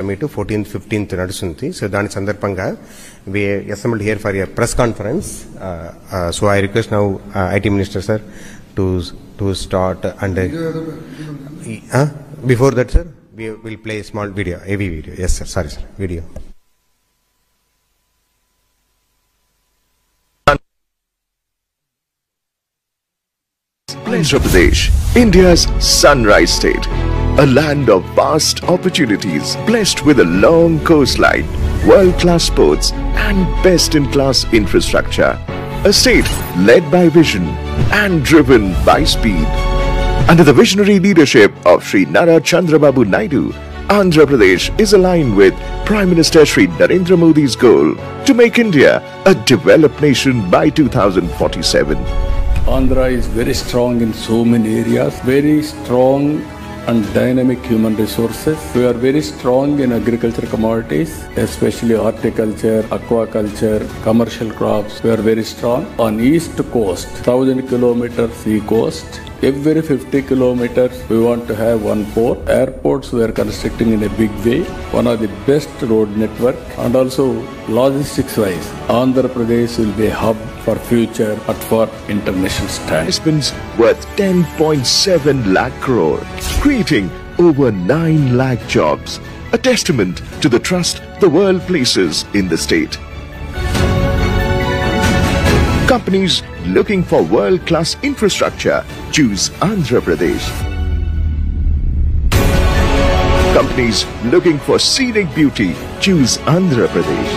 Meet 14th 15th నడుస్తుంది. So దాని సందర్భంగా we assembled here for a press conference. So I request now IT Minister sir to start and before that sir we will play a small video, AV video. Yes sir, sorry sir, video. Andhra Pradesh, India's sunrise state, a land of vast opportunities, blessed with a long coastline, world-class ports and best-in-class infrastructure. A state led by vision and driven by speed. Under the visionary leadership of Shri Nara Chandrababu Naidu, Andhra Pradesh is aligned with Prime Minister Shri Narendra Modi's goal to make India a developed nation by 2047. Andhra is very strong in so many areas, very strong and dynamic human resources. We are very strong in agriculture commodities, especially horticulture, aquaculture, commercial crops. We are very strong. On east coast, 1000 kilometers sea coast. Every 50 kilometers, we want to have one port. Airports we are constructing in a big way. One of the best road network, and also logistics wise, Andhra Pradesh will be a hub for future, but for international standards. Investments worth 10.7 lakh crore, creating over 9 lakh jobs. A testament to the trust the world places in the state. Companies looking for world-class infrastructure choose Andhra Pradesh. Companies looking for scenic beauty choose Andhra Pradesh.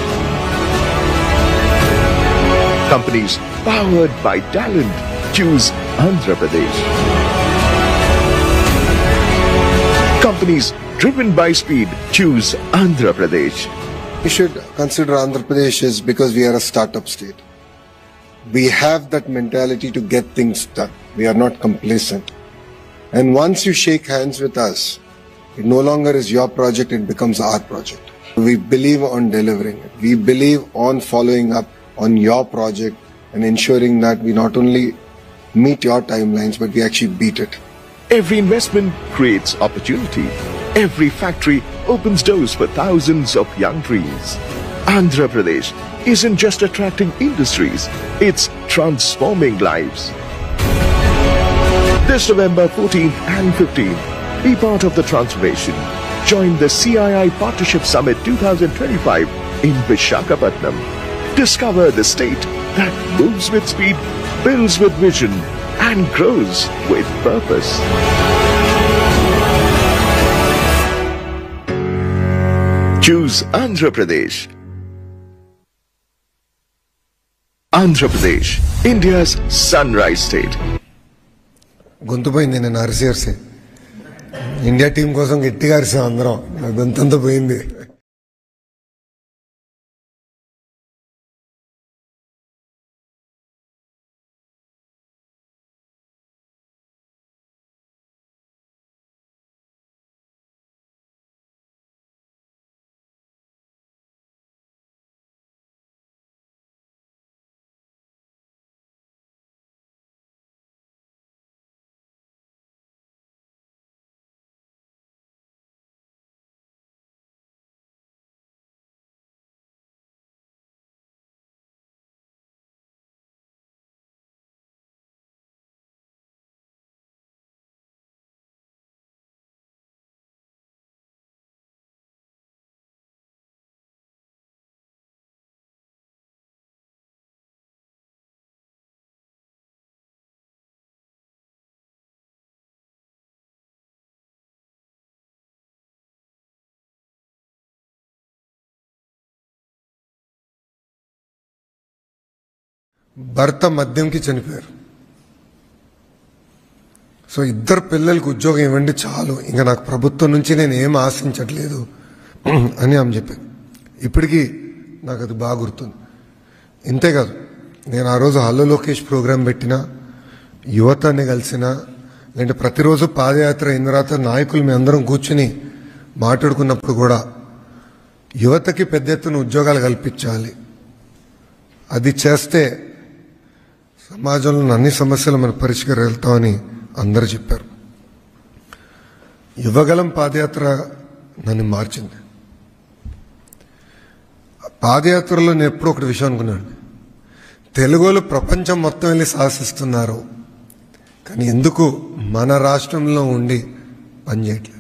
Companies powered by talent choose Andhra Pradesh. Companies driven by speed choose Andhra Pradesh. We should consider Andhra Pradesh is because we are a startup state. We have that mentality to get things done. We are not complacent. And once you shake hands with us, it no longer is your project, it becomes our project. We believe on delivering it. We believe on following up on your project and ensuring that we not only meet your timelines, but we actually beat it. Every investment creates opportunity. Every factory opens doors for thousands of young dreams. Andhra Pradesh isn't just attracting industries, it's transforming lives. This November 14th and 15th, be part of the transformation. Join the CII Partnership Summit 2025 in Visakhapatnam. Discover the state that moves with speed, builds with vision, and grows with purpose. Choose Andhra Pradesh. Andhra Pradesh, India's sunrise state. గొంతు పోయింది నేను అరిసి India team కోసం గట్టిగా అరిసాం అందరం, గొంతంతా పోయింది. భర్త మద్యంకి చనిపోయారు. సో ఇద్దరు పిల్లలకి ఉద్యోగం ఇవ్వండి చాలు, ఇంకా నాకు ప్రభుత్వం నుంచి నేను ఏం ఆశించట్లేదు అని ఆమె చెప్పాను. ఇప్పటికీ నాకు అది బాగా గుర్తుంది. ఇంతేకాదు, నేను ఆ రోజు హలో లోకేష్ ప్రోగ్రాం పెట్టినా, యువతని కలిసినా, లేదంటే ప్రతిరోజు పాదయాత్ర అయిన తర్వాత నాయకులు మీ అందరం కూర్చుని మాట్లాడుకున్నప్పుడు కూడా యువతకి పెద్ద ఎత్తున ఉద్యోగాలు కల్పించాలి, అది చేస్తే సమాజంలో అన్ని సమస్యలు మన పరిష్కరిస్తామని అందరూ చెప్పారు. యువగలం పాదయాత్ర నన్ను మార్చింది. పాదయాత్రలో నేను ఎప్పుడూ ఒకటి విషయం అనుకున్నాను, తెలుగులో ప్రపంచం మొత్తం వెళ్ళి సాహసిస్తున్నారు, కానీ ఎందుకు మన రాష్ట్రంలో ఉండి పనిచేయట్లేదు?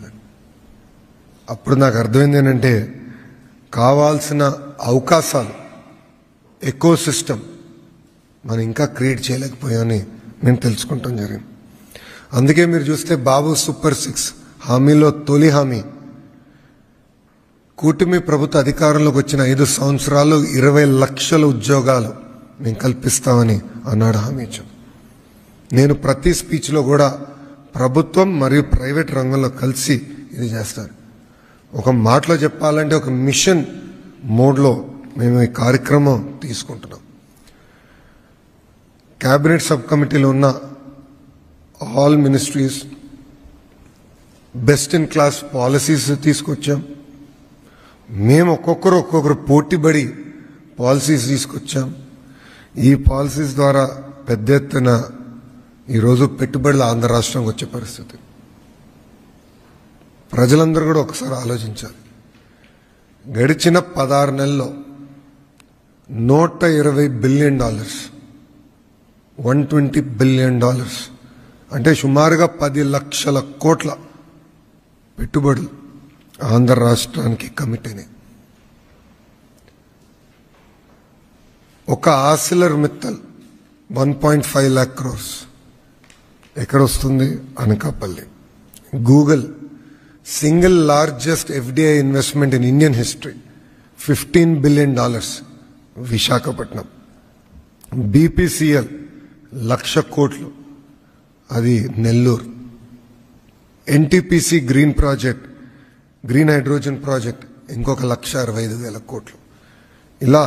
అప్పుడు నాకు అర్థమైంది ఏంటంటే, కావాల్సిన అవకాశాలు, ఎకో సిస్టమ్ మనం ఇంకా క్రియేట్ చేయలేకపోయామని నేను తెలుసుకుంటాం జరిగింది. అందుకే మీరు చూస్తే బాబు సూపర్ 6 హామీలో తొలి హామీ, కూటమి ప్రభుత్వ అధికారంలోకి వచ్చిన 5 సంవత్సరాలు 20 లక్షల ఉద్యోగాలు మేము కల్పిస్తామని అన్నాడు, హామీ ఇచ్చాం. నేను ప్రతి స్పీచ్లో కూడా ప్రభుత్వం మరియు ప్రైవేట్ రంగంలో కలిసి ఇది చేస్తాను. ఒక మాటలో చెప్పాలంటే ఒక మిషన్ మోడ్లో మేము ఈ కార్యక్రమం తీసుకుంటున్నాం. క్యాబినెట్ సబ్ కమిటీలో ఉన్న all ministries best in class policies తీసుకొచ్చాం. మేము ఒక్కొక్కరు పోటీపడి పాలసీస్ తీసుకొచ్చాం. ఈ పాలసీస్ ద్వారా పెద్ద ఎత్తున ఈరోజు పెట్టుబడులు ఆంధ్ర రాష్ట్రంకి వచ్చే పరిస్థితి. ప్రజలందరూ కూడా ఒకసారి ఆలోచించాలి. గడిచిన 16 నెలల్లో $120 బిలియన్, $120 బిలియన్ అంటే సుమారుగా 10 లక్షల కోట్ల పెట్టుబడులు ఆంధ్ర రాష్ట్రానికి కమిట్ అయినాయి. ఒక ఆసిలర్ మిత్తల్ 1.5 lakh crores ఎక్కడ వస్తుంది? Anakapalli. Google single largest FDI investment in Indian history, $15 billion, Visakhapatnam. BPCL 1,00,000 కోట్లు, అది Nellore. NTPC green project, green hydrogen project, ఇంకొక 1,65,000 కోట్లు. ఇలా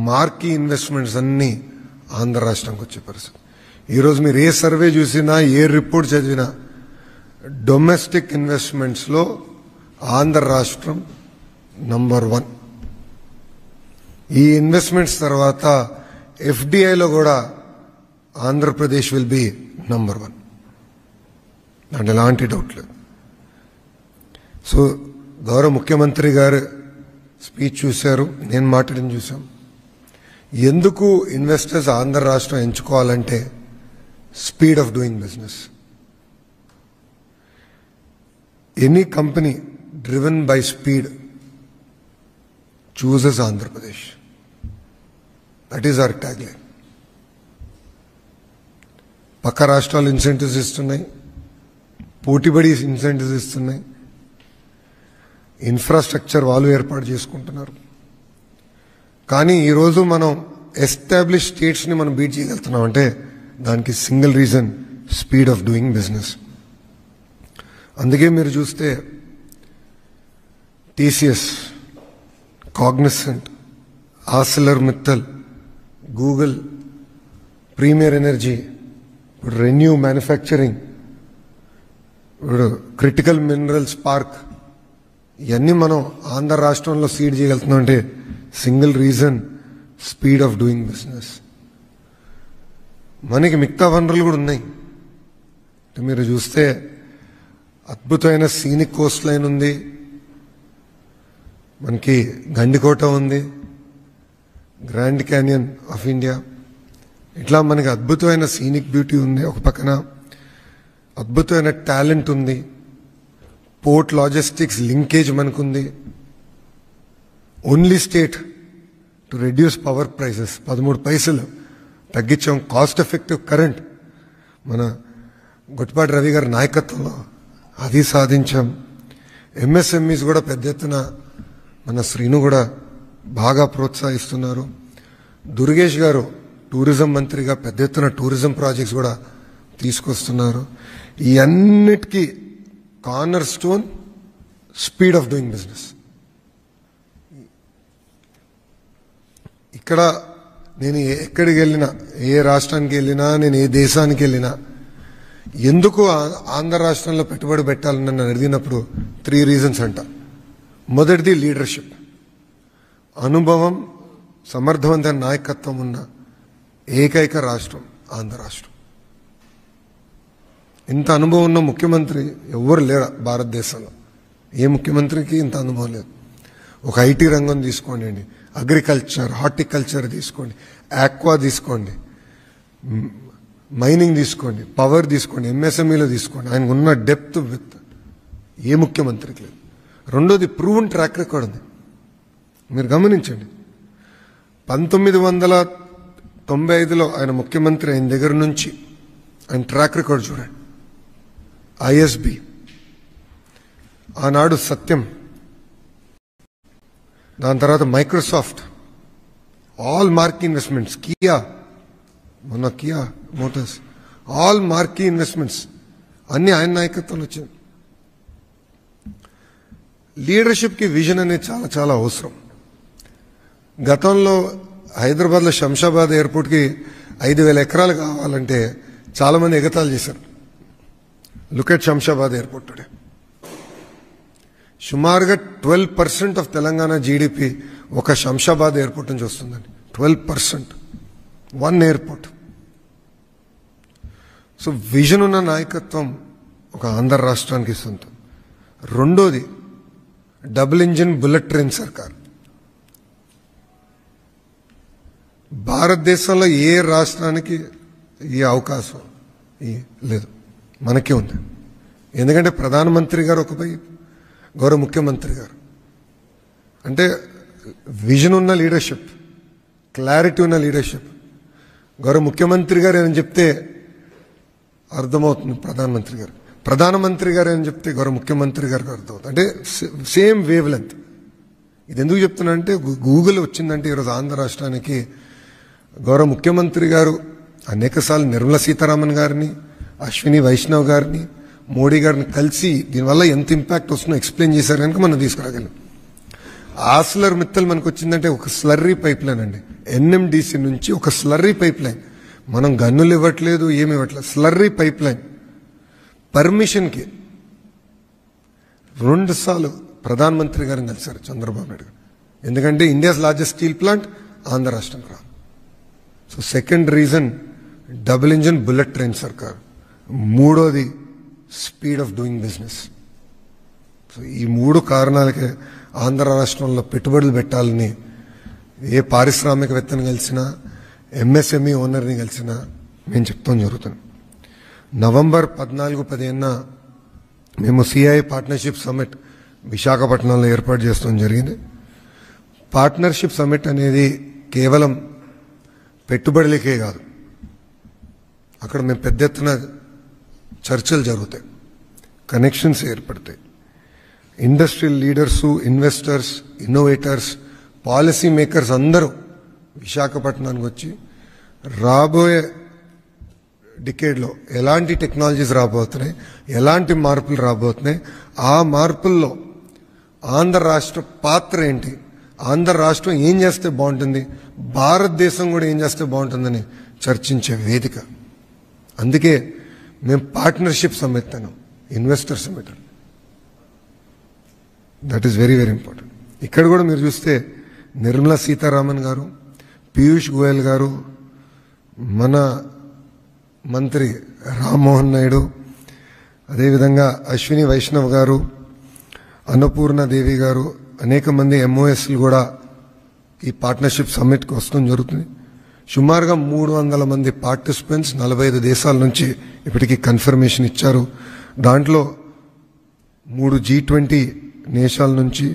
మార్కీ ఇన్వెస్ట్మెంట్స్ అన్నీ ఆంధ్ర రాష్ట్రానికి వచ్చే పరిస్థితి. ఈరోజు మీరు ఏ సర్వే చూసినా, ఏ రిపోర్ట్ చదివినా, డొమెస్టిక్ ఇన్వెస్ట్మెంట్స్లో ఆంధ్ర రాష్ట్రం నంబర్ 1. ఈ ఇన్వెస్ట్మెంట్స్ తర్వాత FDIలో కూడా ఆంధ్రప్రదేశ్ విల్ బి నంబర్ 1, అంటే ఎలాంటి డౌట్ లేదు. సో గౌరవ ముఖ్యమంత్రి గారు స్పీచ్ చూశారు, నేను మాట్లాడిన చూసాం. ఎందుకు ఇన్వెస్టర్స్ ఆంధ్ర రాష్ట్రం ఎంచుకోవాలంటే speed of doing business. Any company driven by speed chooses Andhra Pradesh. That is hour tag line. పక్క రాష్ట్రాలు ఇన్సెంటివ్స్ ఇస్తున్నాయి, పోటీపడి ఇన్సెంటివ్స్ ఇస్తున్నాయి, ఇన్ఫ్రాస్ట్రక్చర్ వాళ్ళు ఏర్పాటు చేసుకుంటున్నారు. కానీ ఈరోజు మనం ఎస్టాబ్లిష్ స్టేట్స్ని మనం బీట్ చేయగలుగుతున్నాం అంటే దానికి single reason speed of doing business. అందుకే మీరు చూస్తే TCS, Cognizant, Arcelor Mittal, Google, Premier Energy, ఇప్పుడు రెన్యూ మ్యానుఫ్యాక్చరింగ్, ఇప్పుడు క్రిటికల్ మినరల్స్ పార్క్, ఇవన్నీ మనం ఆంధ్ర రాష్ట్రంలో సీడ్ చేయగలుగుతున్నాం అంటే single reason speed of doing business. మనకి మిగతా వనరులు కూడా ఉన్నాయి. మీరు చూస్తే అద్భుతమైన సీనిక్ కోస్ట్ లైన్ ఉంది, మనకి గండికోట ఉంది, గ్రాండ్ క్యానియన్ ఆఫ్ ఇండియా, ఇట్లా మనకి అద్భుతమైన సీనిక్ బ్యూటీ ఉంది. ఒక పక్కన అద్భుతమైన టాలెంట్ ఉంది, పోర్ట్ లాజిస్టిక్స్ లింకేజ్ మనకుంది. Only state to reduce power prices 13 పైసలు తగ్గించాం. కాస్ట్ ఎఫెక్టివ్ కరెంట్ మన గొట్టిపాటి రవి గారి నాయకత్వంలో అది సాధించాం. MSMEs కూడా పెద్ద ఎత్తున మన శ్రీను కూడా బాగా ప్రోత్సహిస్తున్నారు. దుర్గేష్ గారు టూరిజం మంత్రిగా పెద్ద ఎత్తున టూరిజం ప్రాజెక్ట్స్ కూడా తీసుకొస్తున్నారు. ఈ అన్నిటికీ corner stone speed of doing business. ఇక్కడ నేను ఎక్కడికి వెళ్ళినా, ఏ రాష్ట్రానికి వెళ్ళినా, నేను ఏ దేశానికి వెళ్ళినా, ఎందుకు ఆంధ్ర రాష్ట్రంలో పెట్టుబడి పెట్టాలని నన్ను అడిగినప్పుడు 3 రీజన్స్ అంట. మొదటిది లీడర్షిప్, అనుభవం, సమర్థవంతమైన నాయకత్వం ఉన్న ఏకైక రాష్ట్రం ఆంధ్ర రాష్ట్రం. ఇంత అనుభవం ఉన్న ముఖ్యమంత్రి ఎవరు లేరు భారతదేశంలో. ఏ ముఖ్యమంత్రికి ఇంత అనుభవం లేదు. ఒక ఐటీ రంగం తీసుకోండి, అగ్రికల్చర్, హార్టికల్చర్ తీసుకోండి, ఆక్వా తీసుకోండి, మైనింగ్ తీసుకోండి, పవర్ తీసుకోండి, ఎంఎస్ఎంఈలో తీసుకోండి. ఆయనకు ఉన్న డెప్త్ విత్ ఏ ముఖ్యమంత్రికి లేదు. రెండోది ప్రూవెన్ ట్రాక్ రికార్డ్ ఉంది. మీరు గమనించండి, 1995లో ఆయన ముఖ్యమంత్రి అయిన దగ్గర నుంచి ఆయన ట్రాక్ రికార్డ్ చూడండి. ఐఎస్బి, ఆనాడు సత్యం, దాని తర్వాత Microsoft, all marquee investments, Kia, మొన్న Kia Motors, all marquee investments అన్ని ఆయన నాయకత్వంలో వచ్చింది. లీడర్షిప్కి విజన్ అనేది చాలా చాలా అవసరం. గతంలో హైదరాబాద్లో శంషాబాద్ ఎయిర్పోర్ట్కి 5,000 ఎకరాలు కావాలంటే చాలా మంది ఎగతాళి చేశారు. Look at Shamshabad airport today. సుమారుగా 12% ఆఫ్ తెలంగాణ జీడిపి ఒక శంషాబాద్ ఎయిర్పోర్ట్ నుంచి వస్తుందండి. 12%, వన్ ఎయిర్పోర్ట్. సో విజన్ ఉన్న నాయకత్వం ఒక ఆంధ్ర రాష్ట్రానికి సొంతం. రెండోది డబుల్ ఇంజిన్ బుల్లెట్ ట్రైన్ సర్కార్. భారతదేశంలో ఏ రాష్ట్రానికి ఈ అవకాశం లేదు, మనకే ఉంది. ఎందుకంటే ప్రధానమంత్రి గారు ఒకపై, గౌరవ ముఖ్యమంత్రి గారు అంటే విజన్ ఉన్న లీడర్షిప్, క్లారిటీ ఉన్న లీడర్షిప్. గౌరవ ముఖ్యమంత్రి గారు ఏమని చెప్తే అర్థమవుతుంది ప్రధానమంత్రి గారు, ప్రధానమంత్రి గారు ఏమని చెప్తే గౌరవ ముఖ్యమంత్రి గారికి అర్థమవుతుంది. అంటే సేమ్ వేవ్ లెంత్. ఇది ఎందుకు చెప్తున్నా అంటే గూగుల్ వచ్చిందంటే ఈరోజు ఆంధ్ర రాష్ట్రానికి గౌరవ ముఖ్యమంత్రి గారు అనేకసార్లు నిర్మలా సీతారామన్ గారిని, అశ్విని వైష్ణవ్ గారిని, మోడీ గారిని కలిసి దీనివల్ల ఎంత ఇంపాక్ట్ వస్తుందో ఎక్స్ప్లెయిన్ చేశారు కనుక మనం తీసుకురాగలం. ఆస్లర్ మిత్తల్ మనకు వచ్చిందంటే ఒక స్లర్రీ పైప్ లైన్ అండి. ఎన్ఎండిసి నుంచి ఒక స్లర్రీ పైప్ లైన్. మనం గన్నులు ఇవ్వట్లేదు, ఏమి ఇవ్వట్లేదు, స్లర్రీ పైప్ లైన్ పర్మిషన్కి 2 సార్లు ప్రధానమంత్రి గారిని కలిశారు చంద్రబాబు నాయుడు గారు. ఎందుకంటే India's largest steel plant Andhra రాష్ట్రంలో రాదు. So second reason double engine bullet train సర్కార్. మూడోది speed of doing business. So ఈ 3 కారణాలకే ఆంధ్ర రాష్ట్రంలో పెట్టుబడులు పెట్టాలని ఏ పారిశ్రామికవేత్తని కలిసినా, ఎంఎస్ఎంఈ ఓనర్ని కలిసినా మేము చెప్తాం జరుగుతుంది. నవంబర్ 14-15 మేము సిఐ పార్ట్నర్షిప్ సమ్మిట్ విశాఖపట్నంలో ఏర్పాటు చేస్తాం జరిగింది. పార్ట్నర్షిప్ సమ్మిట్ అనేది కేవలం పెట్టుబడులకే కాదు, అక్కడ మేము పెద్ద ఎత్తున చర్చలు జరుగుతాయి, కనెక్షన్స్ ఏర్పడతాయి. Industrial leaders, investors, innovators, policy makers అందరూ విశాఖపట్నానికి వచ్చి రాబోయే డికేడ్లో ఎలాంటి టెక్నాలజీస్ రాబోతున్నాయి, ఎలాంటి మార్పులు రాబోతున్నాయి, ఆ మార్పుల్లో ఆంధ్ర రాష్ట్ర పాత్ర ఏంటి, ఆంధ్ర రాష్ట్రం ఏం చేస్తే బాగుంటుంది, భారతదేశం కూడా ఏం చేస్తే బాగుంటుందని చర్చించే వేదిక. అందుకే మేము పార్ట్నర్షిప్ సమ్మిట్ అన్నాం, investor summit. That is very very important. ఇక్కడ కూడా మీరు చూస్తే నిర్మలా సీతారామన్ గారు, పీయూష్ గోయల్ గారు, మన మంత్రి రామ్మోహన్ నాయుడు, అదేవిధంగా అశ్విని వైష్ణవ్ గారు, అన్నపూర్ణ దేవి గారు, అనేక మంది ఎంఓఎస్లు కూడా ఈ పార్ట్నర్షిప్ సమ్మిట్కి వస్తూ జరుగుతుంది. సుమారుగా 300 మంది పార్టిసిపెంట్స్ 45 దేశాల నుంచి ఇప్పటికీ కన్ఫర్మేషన్ ఇచ్చారు. దాంట్లో 3 G20 దేశాల నుంచి,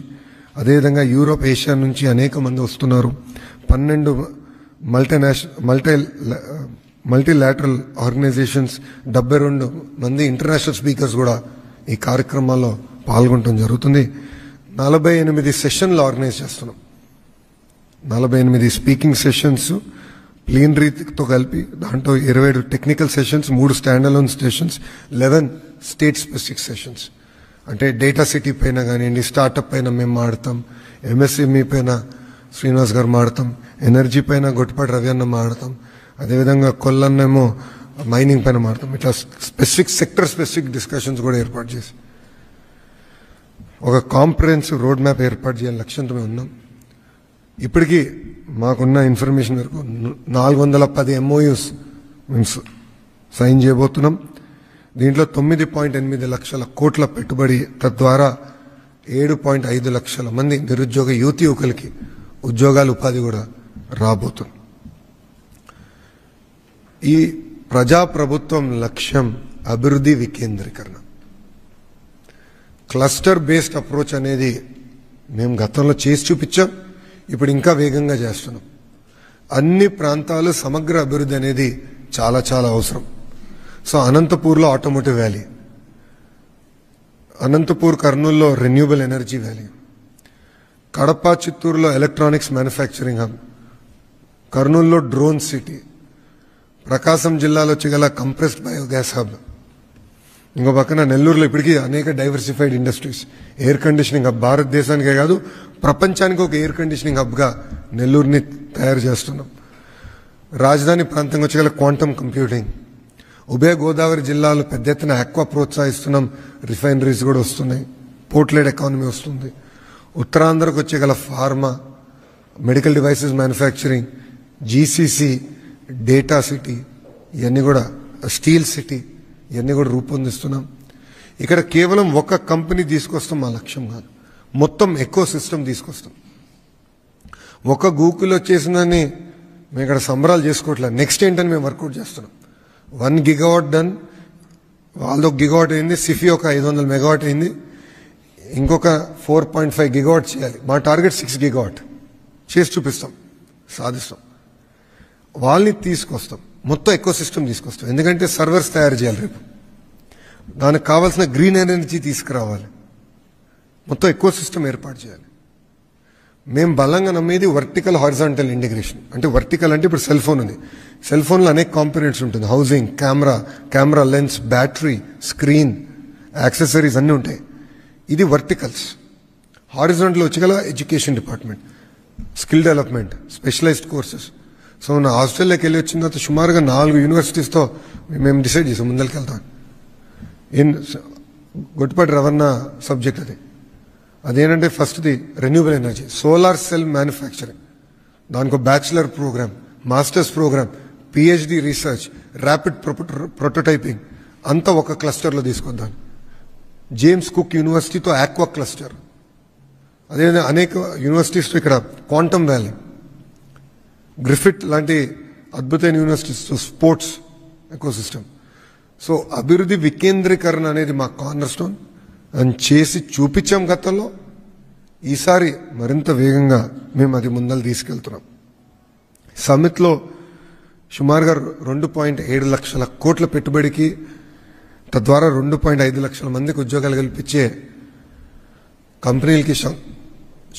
అదేవిధంగా యూరోప్, ఏషియా నుంచి అనేక మంది వస్తున్నారు. 12 మల్టీలాటరల్ ఆర్గనైజేషన్స్, 72 మంది ఇంటర్నేషనల్ స్పీకర్స్ కూడా ఈ కార్యక్రమాల్లో పాల్గొనడం జరుగుతుంది. 48 సెషన్లు ఆర్గనైజ్ చేస్తున్నాం. 48 స్పీకింగ్ సెషన్స్ ప్లీనరీతో కలిపి, దాంట్లో 27 technical sessions, 3 stand alone sessions, 11 state specific sessions. అంటే డేటా సిటీ పైన కానివ్వండి, స్టార్టప్ పైన మేము మాడతాం, ఎంఎస్ఎంఈ పైన శ్రీనివాస్ గారు మాడతాం, ఎనర్జీ పైన గొట్టిపాటి రవి అన్న మాడతాం, అదేవిధంగా కొల్లన్నేమో మైనింగ్ పైన మాడతాం. ఇట్లా స్పెసిఫిక్ సెక్టర్ స్పెసిఫిక్ డిస్కషన్స్ కూడా ఏర్పాటు చేసి ఒక కాంప్రహెన్సివ్ రోడ్ మ్యాప్ ఏర్పాటు చేయాలని లక్ష్యంతో మేము ఉన్నాం. ఇప్పటికీ మాకున్న ఇన్ఫర్మేషన్ వరకు 410 MOUs మేము సైన్ చేయబోతున్నాం. దీంట్లో 9.8 లక్షల కోట్ల పెట్టుబడి, తద్వారా 7.5 లక్షల మంది నిరుద్యోగ యువకులకి ఉద్యోగాలు ఉపాధి కూడా రాబోతుంది. ఈ ప్రజాప్రభుత్వం లక్ష్యం అభివృద్ధి వికేంద్రీకరణ. క్లస్టర్ బేస్డ్ అప్రోచ్ అనేది మేము గతంలో చేసి చూపించాం, ఇప్పుడు ఇంకా వేగంగా చేస్తున్నాం. అన్ని ప్రాంతాలు సమగ్ర అభివృద్ధి అనేది చాలా చాలా అవసరం. సో అనంతపూర్లో ఆటోమోటివ్ వ్యాలీ, అనంతపూర్ కర్నూలులో రెన్యూబుల్ ఎనర్జీ వ్యాలీ, కడప చిత్తూరులో ఎలక్ట్రానిక్స్ మ్యానుఫ్యాక్చరింగ్ హబ్, కర్నూలులో డ్రోన్ సిటీ, ప్రకాశం జిల్లాలో వచ్చి కంప్రెస్డ్ బయోగ్యాస్ హబ్, ఇంకో పక్కన నెల్లూరులో ఇప్పటికీ అనేక diversified industries, air conditioning hub. భారతదేశానికే కాదు ప్రపంచానికి ఒక ఎయిర్ కండిషనింగ్ హబ్గా నెల్లూరుని తయారు చేస్తున్నాం. రాజధాని ప్రాంతంగా వచ్చి క్వాంటమ్ కంప్యూటింగ్, ఉభయ గోదావరి జిల్లాలో పెద్ద ఎత్తున ఆక్వా ప్రోత్సహిస్తున్నాం, రిఫైనరీస్ కూడా వస్తున్నాయి, పోర్ట్లెడ్ ఎకానమీ వస్తుంది. ఉత్తరాంధ్రకు వచ్చే pharma, medical devices manufacturing, GCC, data city, ఇవన్నీ కూడా స్టీల్ సిటీ, ఇవన్నీ కూడా రూపొందిస్తున్నాం. ఇక్కడ కేవలం ఒక కంపెనీ తీసుకొస్తాం మా లక్ష్యం కాదు, మొత్తం ఎకో సిస్టమ్ తీసుకొస్తాం. ఒక గూగుల్ వచ్చేసిందని మేము ఇక్కడ సంబరాలు చేసుకోవట్లేదు, నెక్స్ట్ ఏంటని మేము వర్కౌట్ చేస్తున్నాం. 1 గిగావాట్ డన్, వాళ్ళది 1 గిగావాట్ అయింది, సిఫీ ఒక 500 మెగావాట్ అయింది, ఇంకొక 4.5 గిగావాట్ చేయాలి. మా టార్గెట్ 6 గిగావాట్ చేసి చూపిస్తాం, సాధిస్తాం. వాళ్ళని తీసుకొస్తాం, మొత్తం ఎకో సిస్టమ్ తీసుకొస్తాం. ఎందుకంటే సర్వర్స్ తయారు చేయాలి, రేపు దానికి కావాల్సిన గ్రీన్ ఎనర్జీ తీసుకురావాలి, మొత్తం ఎకో సిస్టమ్ ఏర్పాటు చేయాలి. మేము బలంగా నమ్మేది వర్టికల్ హారిజాంటల్ ఇంటిగ్రేషన్. అంటే వర్టికల్ అంటే ఇప్పుడు సెల్ ఫోన్ ఉంది, సెల్ ఫోన్లో అనేక కాంపోనెంట్స్ ఉంటుంది, housing, camera lens, battery, screen, accessories అన్నీ ఉంటాయి. ఇది వర్టికల్స్. హారిజాంటల్ వచ్చి education department, skill development, specialised courses. So నా ఆస్ట్రేలియాకి వెళ్ళి వచ్చిన తర్వాత సుమారుగా 4 యూనివర్సిటీస్తో మేము డిసైడ్ చేసాం ముందరికి వెళ్తాం. గొట్టిపాటి రవాణా సబ్జెక్ట్ అదేంటంటే ఫస్ట్ది renewable energy, solar cell manufacturing, దానికి bachelor programme, masters programme, PhD research, rapid prototyping అంతా ఒక క్లస్టర్లో తీసుకొద్దాం. జేమ్స్ కుక్ యూనివర్సిటీతో ఆక్వా క్లస్టర్, అదేవిధంగా అనేక యూనివర్సిటీస్తో ఇక్కడ క్వాంటమ్ వ్యాలీ, గ్రిఫిట్ లాంటి అద్భుతమైన యూనివర్సిటీస్తో స్పోర్ట్స్ ఎకోసిస్టమ్. సో అభివృద్ధి వికేంద్రీకరణ అనేది మా కార్నర్ స్టోన్ అని చేసి చూపించాం గతంలో. ఈసారి మరింత వేగంగా మేము అది ముందలు తీసుకెళ్తున్నాం. సమిట్లో సుమారుగా 2.7 లక్షల కోట్ల పెట్టుబడికి, తద్వారా 2.5 లక్షల మందికి ఉద్యోగాలు కల్పించే కంపెనీలకి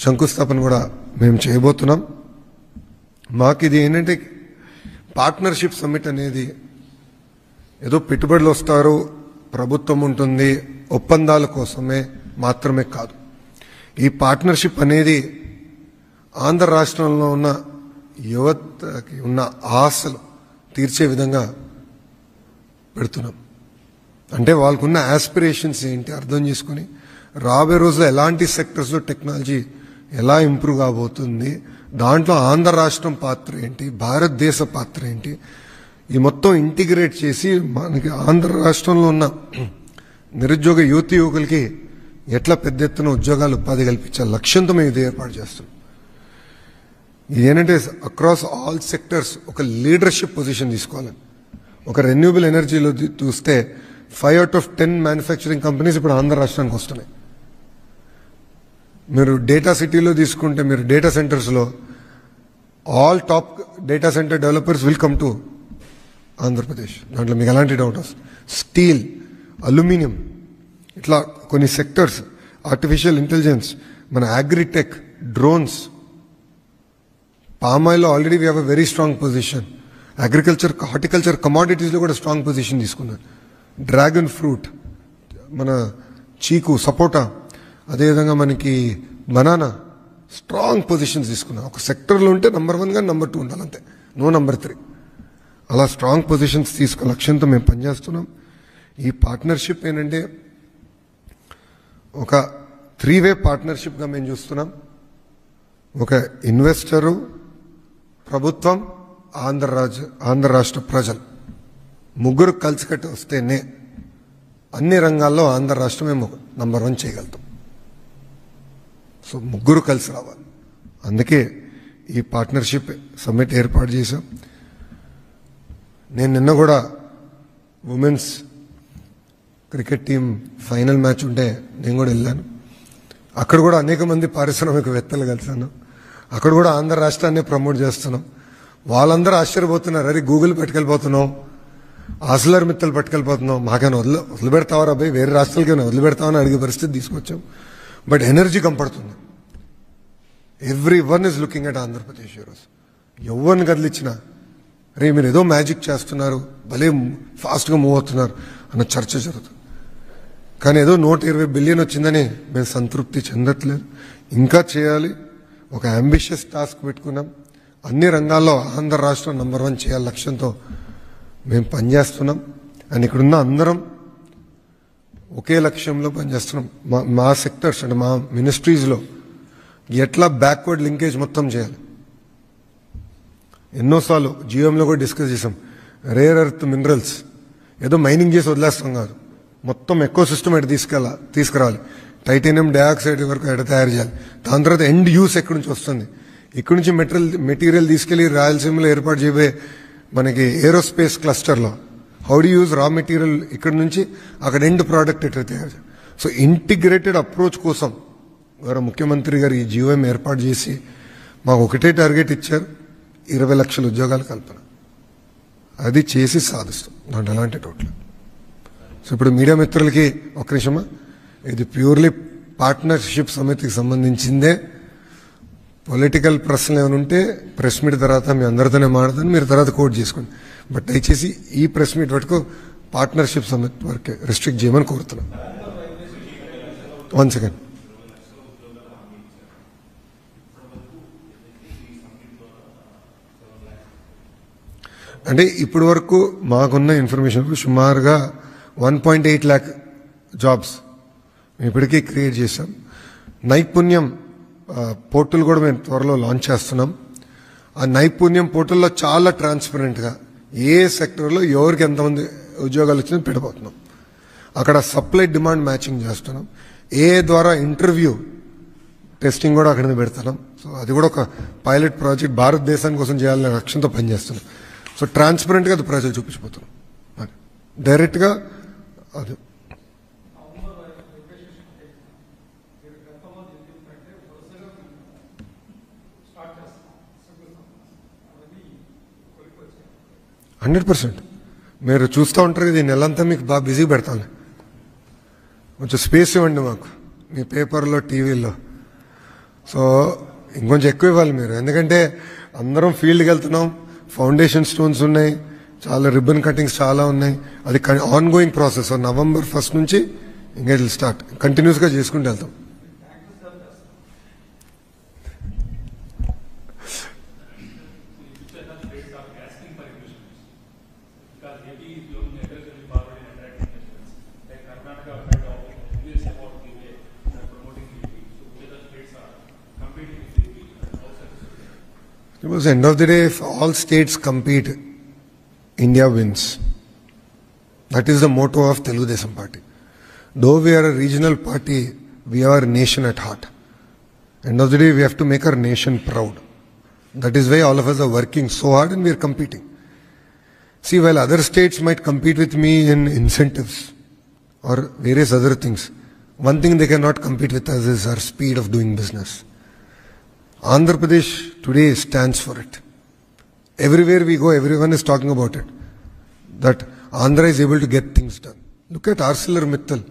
శంకుస్థాపన కూడా మేము చేయబోతున్నాం. మాకు ఇది ఏంటంటే పార్ట్నర్షిప్ సమ్మిట్ అనేది ఏదో పెట్టుబడులు వస్తారు, ప్రభుత్వం ఉంటుంది, ఒప్పందాల కోసమే మాత్రమే కాదు. ఈ పార్ట్నర్షిప్ అనేది ఆంధ్ర రాష్ట్రంలో ఉన్న యువతకి ఉన్న ఆశలు తీర్చే విధంగా పెడుతున్నాం. అంటే వాళ్ళకున్న ఆస్పిరేషన్స్ ఏంటి అర్థం చేసుకుని రాబోయే రోజుల్లో ఎలాంటి సెక్టర్స్లో టెక్నాలజీ ఎలా ఇంప్రూవ్ కాబోతుంది, దాంట్లో ఆంధ్ర రాష్ట్రం పాత్ర ఏంటి, భారతదేశ పాత్ర ఏంటి, ఈ మొత్తం ఇంటిగ్రేట్ చేసి మనకి ఆంధ్ర రాష్ట్రంలో ఉన్న నిరుద్యోగ యువకులకి ఎట్లా పెద్ద ఎత్తున ఉద్యోగాలు ఉపాధి కల్పించాలి లక్ష్యంతో మేము ఇది ఏర్పాటు చేస్తాం. ఇదేంటంటే అక్రాస్ ఆల్ సెక్టర్స్ ఒక లీడర్షిప్ పొజిషన్ తీసుకోవాలి. ఒక రెన్యూబుల్ ఎనర్జీలో చూస్తే 5 out of 10 మ్యానుఫ్యాక్చరింగ్ కంపెనీస్ ఇప్పుడు ఆంధ్ర రాష్ట్రానికి వస్తున్నాయి. మీరు డేటా సిటీలో తీసుకుంటే, మీరు డేటా సెంటర్స్లో all top data centre developers will come to Andhra Pradesh. దాంట్లో మీకు ఎలాంటి డౌట్ వస్తుంది. స్టీల్, అల్యూమినియం, ఇట్లా కొన్ని సెక్టర్స్, ఆర్టిఫిషియల్ ఇంటెలిజెన్స్, మన అగ్రిటెక్, డ్రోన్స్, పామ్ ఆయిల్లో already we have a very strong position. Agriculture, horticulture, కమాడిటీస్లో కూడా స్ట్రాంగ్ పొజిషన్ తీసుకున్నారు. డ్రాగన్ ఫ్రూట్, మన చీకు, సపోటా, అదేవిధంగా మనకి బనానా, స్ట్రాంగ్ పొజిషన్స్ తీసుకున్నాం. ఒక సెక్టర్లో ఉంటే నెంబర్ 1 కానీ నెంబర్ 2 ఉండాలి, అంతే, నో నెంబర్ 3. అలా స్ట్రాంగ్ పొజిషన్స్ తీసుకునే లక్ష్యంతో మేము పనిచేస్తున్నాం. ఈ పార్ట్నర్షిప్ ఏంటంటే ఒక 3-వే పార్ట్నర్షిప్గా మేము చూస్తున్నాం. ఒక ఇన్వెస్టరు, ప్రభుత్వం, ఆంధ్ర రాష్ట్ర ప్రజలు ముగ్గురు కలిసికట్టి వస్తేనే అన్ని రంగాల్లో ఆంధ్ర రాష్ట్రం మేము నెంబర్ 1 చేయగలుగుతాం. సో ముగ్గురు కలిసి రావాలి. అందుకే ఈ పార్ట్నర్షిప్ సమ్మిట్ ఏర్పాటు చేశాం. నేను నిన్న కూడా women's cricket team final match ఉంటే నేను కూడా వెళ్ళాను. అక్కడ కూడా అనేక మంది పారిశ్రామికవేత్తలు కలిసాను. అక్కడ కూడా ఆంధ్ర రాష్ట్రాన్ని ప్రమోట్ చేస్తున్నాం. వాళ్ళందరూ ఆశ్చర్యపోతున్నారు, అరే గూగుల్ పట్టుకెళ్ళిపోతున్నాం, ఆర్సిలర్ మిత్తల్ పట్టుకెళ్ళిపోతున్నాం, మాకైనా వదిలిపెడతావా రాబాయ్, వేరే రాష్ట్రాలకైనా వదిలిపెడతామని అడిగే పరిస్థితి తీసుకొచ్చాం. But energy కంపడుతుంది. Every one is looking at Andhra Pradesh ఈరోజు. ఎవరిని కదిలిచ్చినా అరే మీరు ఏదో మ్యాజిక్ చేస్తున్నారు, భలే ఫాస్ట్గా మూవ్ అవుతున్నారు అన్న చర్చ జరుగుతుంది. కానీ ఏదో 120 బిలియన్ వచ్చిందని మేము సంతృప్తి చెందట్లేదు. ఇంకా చేయాలి. ఒక అంబిషియస్ టాస్క్ పెట్టుకున్నాం. అన్ని రంగాల్లో ఆంధ్ర రాష్ట్రం నంబర్ 1 చేయాలి లక్ష్యంతో మేము పనిచేస్తున్నాం. అండ్ ఇక్కడున్న అందరం ఒకే లక్ష్యంలో పనిచేస్తున్నాం. మా సెక్టర్స్ అంటే మా మినిస్ట్రీస్లో ఎట్లా బ్యాక్వర్డ్ లింకేజ్ మొత్తం చేయాలి. ఎన్నోసార్లు జియోఎంలో కూడా డిస్కస్ చేసాం. రేర్ ఎర్త్ మినరల్స్ ఏదో మైనింగ్ చేసి వదిలేస్తాం కాదు, మొత్తం ఎకో సిస్టమ్ ఎటు తీసుకురావాలి. టైటానియం డయాక్సైడ్ వరకు ఎట తయారు చేయాలి. దాని తర్వాత ఎండ్ యూస్ ఎక్కడి నుంచి వస్తుంది, ఇక్కడి నుంచి మెటీరియల్ తీసుకెళ్లి రాయలసీమలో ఏర్పాటు చేయబోయే మనకి ఏరోస్పేస్ క్లస్టర్లో how do use raw material ఇక్కడ నుంచి అక్కడ ఎండ్ ప్రోడక్ట్ ఎట్లా తయారు చేయాలి. సో ఇంటిగ్రేటెడ్ అప్రోచ్ కోసం గౌరవ ముఖ్యమంత్రి గారు ఈ జియోఎం ఏర్పాటు చేసి మాకు ఒకటే టార్గెట్ ఇచ్చారు, 20 లక్షల ఉద్యోగాల కల్పన. అది చేసి సాధిస్తాం, దాంట్లో ఎలాంటి డౌట్ లేదు. సో ఇప్పుడు మీడియా మిత్రులకి ఒక నిమిషమా, ఇది ప్యూర్లీ పార్ట్నర్షిప్ సమితికి సంబంధించిందే. పొలిటికల్ ప్రశ్నలు ఏమైనా ఉంటే ప్రెస్ మీట్ తర్వాత మీ అందరితోనే మాట్లాడతాను, మీరు తర్వాత కోట్ చేసుకోండి. బట్ దయచేసి ఈ ప్రెస్ మీట్ వరకు పార్ట్నర్షిప్ సమితి వరకే రిస్ట్రిక్ట్ చేయమని కోరుతున్నాను. 1 సెకండ్. అంటే ఇప్పటి వరకు మాకున్న ఇన్ఫర్మేషన్ సుమారుగా 1.8 lakh జాబ్స్ మేము ఇప్పటికీ క్రియేట్ చేశాం. నైపుణ్యం పోర్టల్ కూడా మేము త్వరలో లాంచ్ చేస్తున్నాం. ఆ నైపుణ్యం పోర్టల్లో చాలా ట్రాన్స్పరెంట్గా ఏ సెక్టర్లో ఎవరికి ఎంతమంది ఉద్యోగాలు వచ్చిందో పెట్టబోతున్నాం. అక్కడ సప్లై డిమాండ్ మ్యాచింగ్ చేస్తున్నాం. ఏ ద్వారా ఇంటర్వ్యూ టెస్టింగ్ కూడా అక్కడ పెడుతున్నాం. సో అది కూడా ఒక పైలట్ ప్రాజెక్ట్ భారతదేశాని కోసం చేయాలనే లక్ష్యంతో పనిచేస్తున్నాం. సో ట్రాన్స్పరెంట్గా అది ప్రజలు చూపించబోతున్నాం. డైరెక్ట్గా అది %100 మీరు చూస్తూ ఉంటారు. ఇది నెలంతా మీకు బాగా బిజీ పెడతాను. కొంచెం స్పేస్ ఇవ్వండి మాకు మీ పేపర్లో, టీవీలో. సో ఇంకొంచెం ఎక్కువ ఇవ్వాలి మీరు, ఎందుకంటే అందరం ఫీల్డ్కి వెళ్తున్నాం. ఫౌండేషన్ స్టోన్స్ ఉన్నాయి, చాలా రిబ్బన్ కటింగ్స్ చాలా ఉన్నాయి. అది on going process. November 1st నుంచి ఇంకా ఇట్ విల్ స్టార్ట్. కంటిన్యూస్గా చేసుకుంటూ వెళ్తాం. Because end of the day, if all states compete, India wins. That is the motto of Telugu Desam Party. Though we are a regional party, we are a nation at heart. End of the day, we have to make our nation proud. That is why all of us are working so hard and we are competing. See, while other states might compete with me in incentives or various other things, one thing they cannot compete with us is our speed of doing business. Andhra Pradesh today stands for it. Everywhere we go, everyone is talking about it. That Andhra is able to get things done. Look at ArcelorMittal.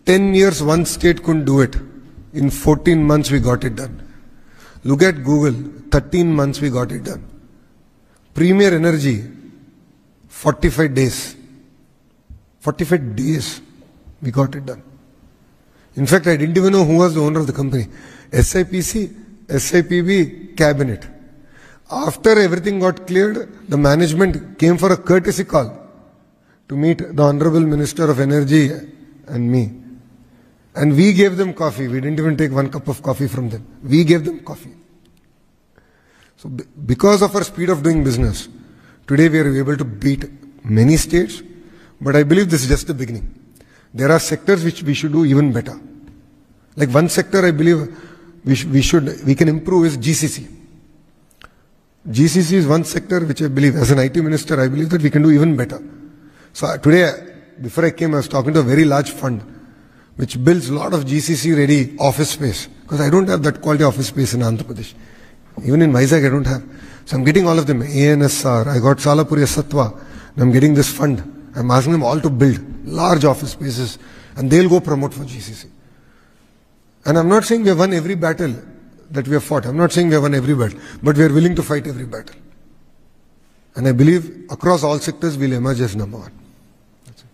10 years one state couldn't do it. In 14 months we got it done. Look at Google. 13 months we got it done. Premier Energy, 45 days. 45 days we got it done. In fact, I didn't even know who was the owner of the company. SIPC, SIPB, cabinet. After everything got cleared, the management came for a courtesy call to meet the Honorable Minister of Energy and me. And we gave them coffee. We didn't even take one cup of coffee from them. We gave them coffee. So because of our speed of doing business, today we are able to beat many states. But I believe this is just the beginning. There are sectors which we should do even better. Like one sector, I believe we can improve is GCC. GCC is one sector which I believe, as an IT minister, I believe that we can do even better. So today, before I came, I was talking to a very large fund which builds a lot of GCC ready office space, because I don't have that quality office space in Andhra Pradesh. Even in Vizag, I don't have. So I'm getting all of them. ANSR, I got Salapuri Sattva, and I'm getting this fund. I'm asking them all to build large office spaces, and they'll go promote for GCC. And I'm not saying we have won every battle that we have fought. I'm not saying we have won every battle, but we are willing to fight every battle. And I believe across all sectors we'll emerge as number one. That's it.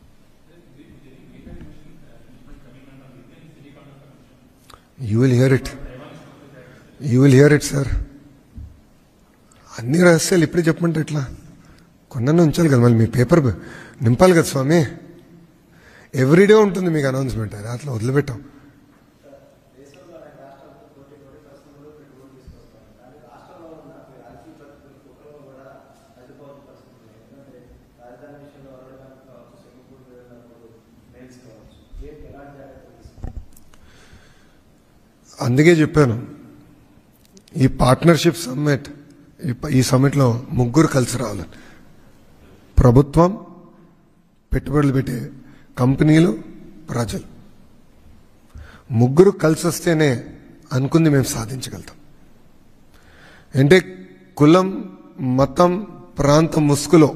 You will hear it. You will hear it, sir. అన్ని రహస్యాలు ఇప్పుడే చెప్పమంటే ఎట్లా? కొన్న ఉంచాలి కదా, మళ్ళీ మీ paper నింపాలి కదా స్వామి. ఎవ్రీడే ఉంటుంది మీకు అనౌన్స్మెంట్, అది అట్లా వదిలిపెట్టాం. అందుకే చెప్పాను, ఈ పార్ట్నర్షిప్ సమ్మిట్, ఈ సమ్మిట్లో ముగ్గురు కలిసి రావాలని. ప్రభుత్వం, పెట్టుబడులు పెట్టే కంపెనీలు, ప్రజలు ముగ్గురు కలిసి వస్తేనే అనుకుంది మేము సాధించగలుగుతాం. అంటే కులం, మతం, ప్రాంతం ముసుగులో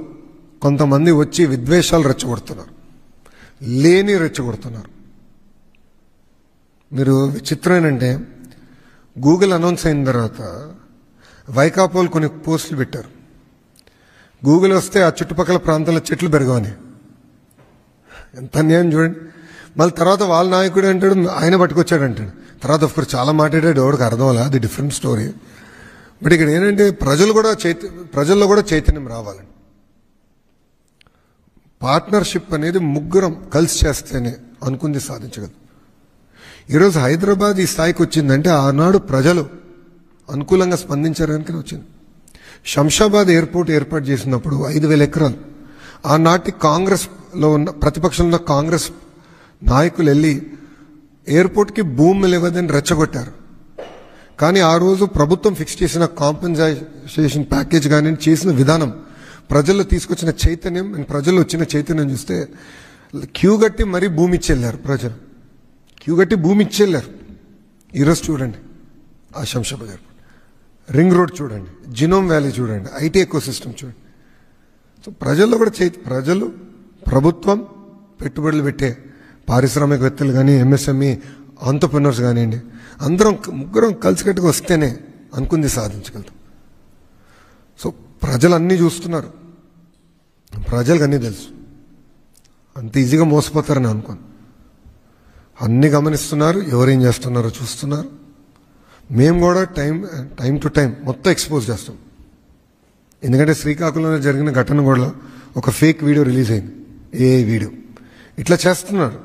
కొంతమంది వచ్చి విద్వేషాలు రెచ్చగొడుతున్నారు, లేని రెచ్చగొడుతున్నారు. మీరు విచిత్రం ఏంటంటే, గూగుల్ అనౌన్స్ అయిన తర్వాత వైకాపోలు కొన్ని పోస్టులు పెట్టారు. గూగుల్ వస్తే ఆ చుట్టుపక్కల ప్రాంతాల్లో చెట్లు పెరగవని. ఎంత అన్యాయం చూడండి. మళ్ళీ తర్వాత వాళ్ళ నాయకుడు అంటాడు, ఆయన పట్టుకొచ్చాడు అంటాడు. తర్వాత ఆఫ్ కోర్స్ చాలా మాట్లాడాడు, ఎవరికి అర్థం అవ్వాలా, అది డిఫరెంట్ స్టోరీ. బట్ ఇక్కడ ఏంటంటే ప్రజల్లో కూడా చైతన్యం రావాలండి. పార్ట్నర్షిప్ అనేది ముగ్గురం కలిసి చేస్తేనే అనుకుంది సాధించగలరు. ఈరోజు హైదరాబాద్ ఈ స్థాయికి వచ్చిందంటే ఆనాడు ప్రజలు అనుకూలంగా స్పందించడానికి వచ్చింది. శంషాబాద్ ఎయిర్పోర్ట్ ఏర్పాటు చేసినప్పుడు 5,000 ఎకరాలు ఆనాటి కాంగ్రెస్లో ఉన్న, ప్రతిపక్షంలో ఉన్న కాంగ్రెస్ నాయకులు వెళ్ళి ఎయిర్పోర్ట్కి భూములు ఇవ్వదని రెచ్చగొట్టారు. కానీ ఆ రోజు ప్రభుత్వం ఫిక్స్ చేసిన కాంపెన్సేషన్ ప్యాకేజ్ కానీ చేసిన విధానం, ప్రజల్లో తీసుకొచ్చిన చైతన్యం, ప్రజల్లో వచ్చిన చైతన్యం చూస్తే క్యూ గట్టి మరీ భూమి ఇచ్చెళ్ళారు. ప్రజలు క్యూ గట్టి భూమి ఇచ్చెళ్ళారు. ఈరోజు చూడండి ఆ శంషాబాద్ ఎయిర్పోర్ట్, రింగ్ రోడ్ చూడండి, జినోమ్ వ్యాలీ చూడండి, ఐటీ ఎకో సిస్టమ్ చూడండి. సో ప్రజల్లో కూడా ప్రజలు, ప్రభుత్వం, పెట్టుబడులు పెట్టే పారిశ్రామికవేత్తలు కానీ, ఎంఎస్ఎంఈ ఆంటర్‌ప్రెన్యూర్స్ కానివ్వండి, అందరం ముగ్గురం కలిసికట్టుగా వస్తేనే అనుకుంది సాధించగలుగుతాం. సో ప్రజలు అన్నీ చూస్తున్నారు, ప్రజలకు అన్నీ తెలుసు. అంత ఈజీగా మోసపోతారని అనుకోను. అన్నీ గమనిస్తున్నారు, ఎవరేం చేస్తున్నారో చూస్తున్నారు. మేము కూడా టైం టు టైం మొత్తం ఎక్స్పోజ్ చేస్తాం. ఎందుకంటే శ్రీకాకుళంలో జరిగిన ఘటన కూడా ఒక ఫేక్ వీడియో రిలీజ్ అయింది, ఏఐ వీడియో. ఇట్లా చేస్తున్నారు,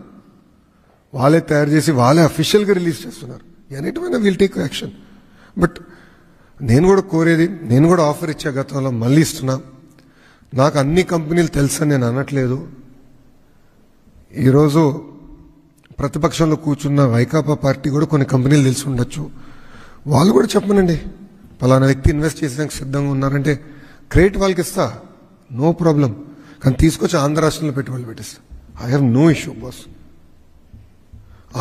వాళ్ళే తయారు చేసి వాళ్ళే అఫీషియల్గా రిలీజ్ చేస్తున్నారు. ఎన్నిటిమైనా విల్ టేక్ యాక్షన్. బట్ నేను కూడా కోరేది, నేను కూడా ఆఫర్ ఇచ్చే గతంలో మళ్ళీ ఇస్తున్నా. నాకు అన్ని కంపెనీలు తెలుసని నేను అనట్లేదు. ఈరోజు ప్రతిపక్షంలో కూర్చున్న వైకాపా పార్టీ కూడా కొన్ని కంపెనీలు తెలిసి ఉండొచ్చు. వాళ్ళు కూడా చెప్పనండి, పలానా వ్యక్తి ఇన్వెస్ట్ చేసేందుకు సిద్ధంగా ఉన్నారంటే క్రెడిట్ వాళ్ళకి ఇస్తా, నో ప్రాబ్లం. కానీ తీసుకొచ్చి ఆంధ్ర రాష్ట్రంలో పెట్టుబడులు పెట్టిస్తా. I have no issue boss.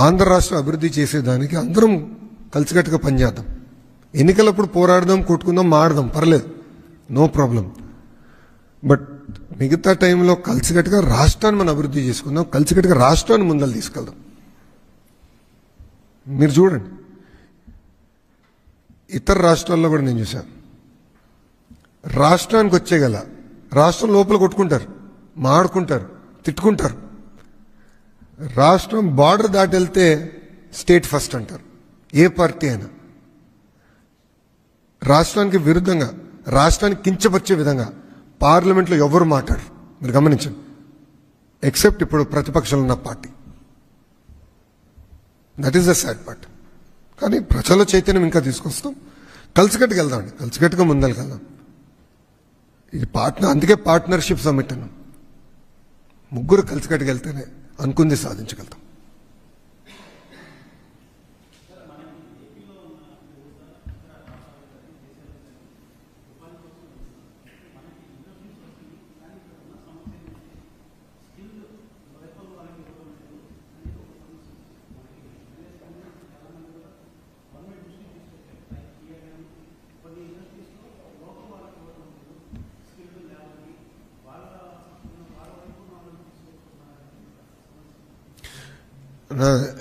Andhra రాష్ట్రం అభివృద్ధి చేసేదానికి అందరం కలిసికట్టుగా పనిచేద్దాం. ఎన్నికలప్పుడు పోరాడదాం, కొట్టుకుందాం, మాడదాం, పర్లేదు, నో ప్రాబ్లం. బట్ మిగతా టైంలో కలిసికట్టుగా రాష్ట్రాన్ని మనం అభివృద్ధి చేసుకుందాం, కలిసికట్టుగా రాష్ట్రాన్ని ముందలు తీసుకెళ్దాం. మీరు చూడండి, ఇతర రాష్ట్రాల్లో కూడా నేను చూశాను. రాష్ట్రానికి వచ్చేగల రాష్ట్రం లోపల కొట్టుకుంటారు, మాడుకుంటారు, తిట్టుకుంటారు. రాష్ట్రం బార్డర్ దాటి వెళ్తే స్టేట్ ఫస్ట్ అంటారు, ఏ పార్టీ అయినా. రాష్ట్రానికి విరుద్ధంగా, రాష్ట్రానికి కించపరిచే విధంగా పార్లమెంట్లో ఎవరు మాట్లాడరు. మీరు గమనించండి, ఎక్సెప్ట్ ఇప్పుడు ప్రతిపక్షంలో ఉన్న party. That is the sad part. కానీ ప్రజల చైతన్యం ఇంకా తీసుకొస్తాం, కలిసికట్టుకు వెళ్దామండి, కలిసికట్టుగా ముందరికి వెళ్దాం. ఇది అందుకే పార్ట్నర్షిప్ సమ్మిట్ అన్నాం. ముగ్గురు కలిసికట్టుకు వెళ్తేనే అనుకుంది సాధించగలుగుతాం.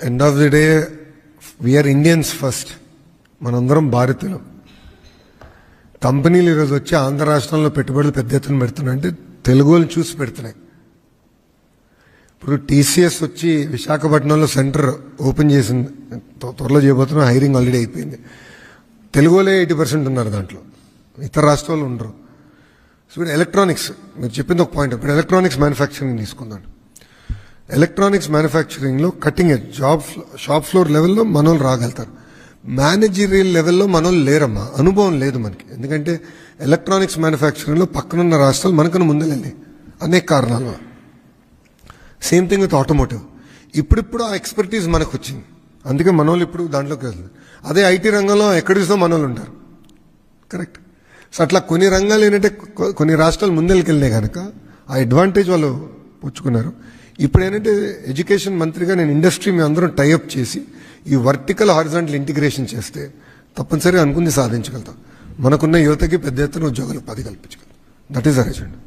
End of the day we are Indians first. మనందరం భారతీయులం. కంపెనీలు ఈరోజు వచ్చి ఆంధ్ర రాష్ట్రంలో పెట్టుబడులు పెద్ద ఎత్తున పెడుతున్నాయంటే తెలుగు వాళ్ళని చూసి పెడుతున్నాయి. ఇప్పుడు టీసీఎస్ వచ్చి విశాఖపట్నంలో సెంటర్ ఓపెన్ చేసింది, త్వరలో చేయబోతున్నా. హైరింగ్ ఆల్రెడీ అయిపోయింది. తెలుగు వాళ్ళే 80% ఉన్నారు దాంట్లో, ఇతర రాష్ట్రాలు ఉండరు. సో ఇప్పుడు ఎలక్ట్రానిక్స్, మీరు చెప్పింది ఒక పాయింట్. ఇప్పుడు ఎలక్ట్రానిక్స్ మ్యానుఫ్యాక్చరింగ్ తీసుకుందాం. ఎలక్ట్రానిక్స్ మ్యానుఫ్యాక్చరింగ్లో కటింగ్ ఎడ్జ్ షాప్ ఫ్లోర్ లెవెల్లో మనోళ్ళు రాగలుగుతారు. మేనేజరియల్ లెవెల్లో మనోళ్ళు లేరమ్మా, అనుభవం లేదు మనకి. ఎందుకంటే ఎలక్ట్రానిక్స్ మ్యానుఫ్యాక్చరింగ్లో పక్కనున్న రాష్ట్రాలు మనకన్నా ముందుకెళ్ళి అనేక కారణాలు. Same thing with automotive. ఇప్పుడిప్పుడు ఆ ఎక్స్పర్టీస్ మనకు వచ్చింది, అందుకే మనోళ్ళు ఇప్పుడు దాంట్లోకి వెళ్తుంది. అదే ఐటీ రంగంలో ఎక్కడ చూసినా మనోళ్ళు ఉంటారు. కరెక్ట్. సో అట్లా కొన్ని రంగాలు ఏంటంటే కొన్ని రాష్ట్రాలు ముందెళ్ళకెళ్ళినాయి కనుక ఆ అడ్వాంటేజ్ వాళ్ళు పుచ్చుకున్నారు. ఇప్పుడు ఏంటంటే ఎడ్యుకేషన్ మంత్రిగా నేను ఇండస్ట్రీ మీ అందరం టైఅప్ చేసి ఈ వర్టికల్ హారిజాంటల్ ఇంటిగ్రేషన్ చేస్తే తప్పనిసరిగా అనుకుంది సాధించగలుగుతాం. మనకున్న యువతకి పెద్ద ఎత్తున ఉద్యోగాలు 10 కల్పించగలుగుతాం. That is our agenda.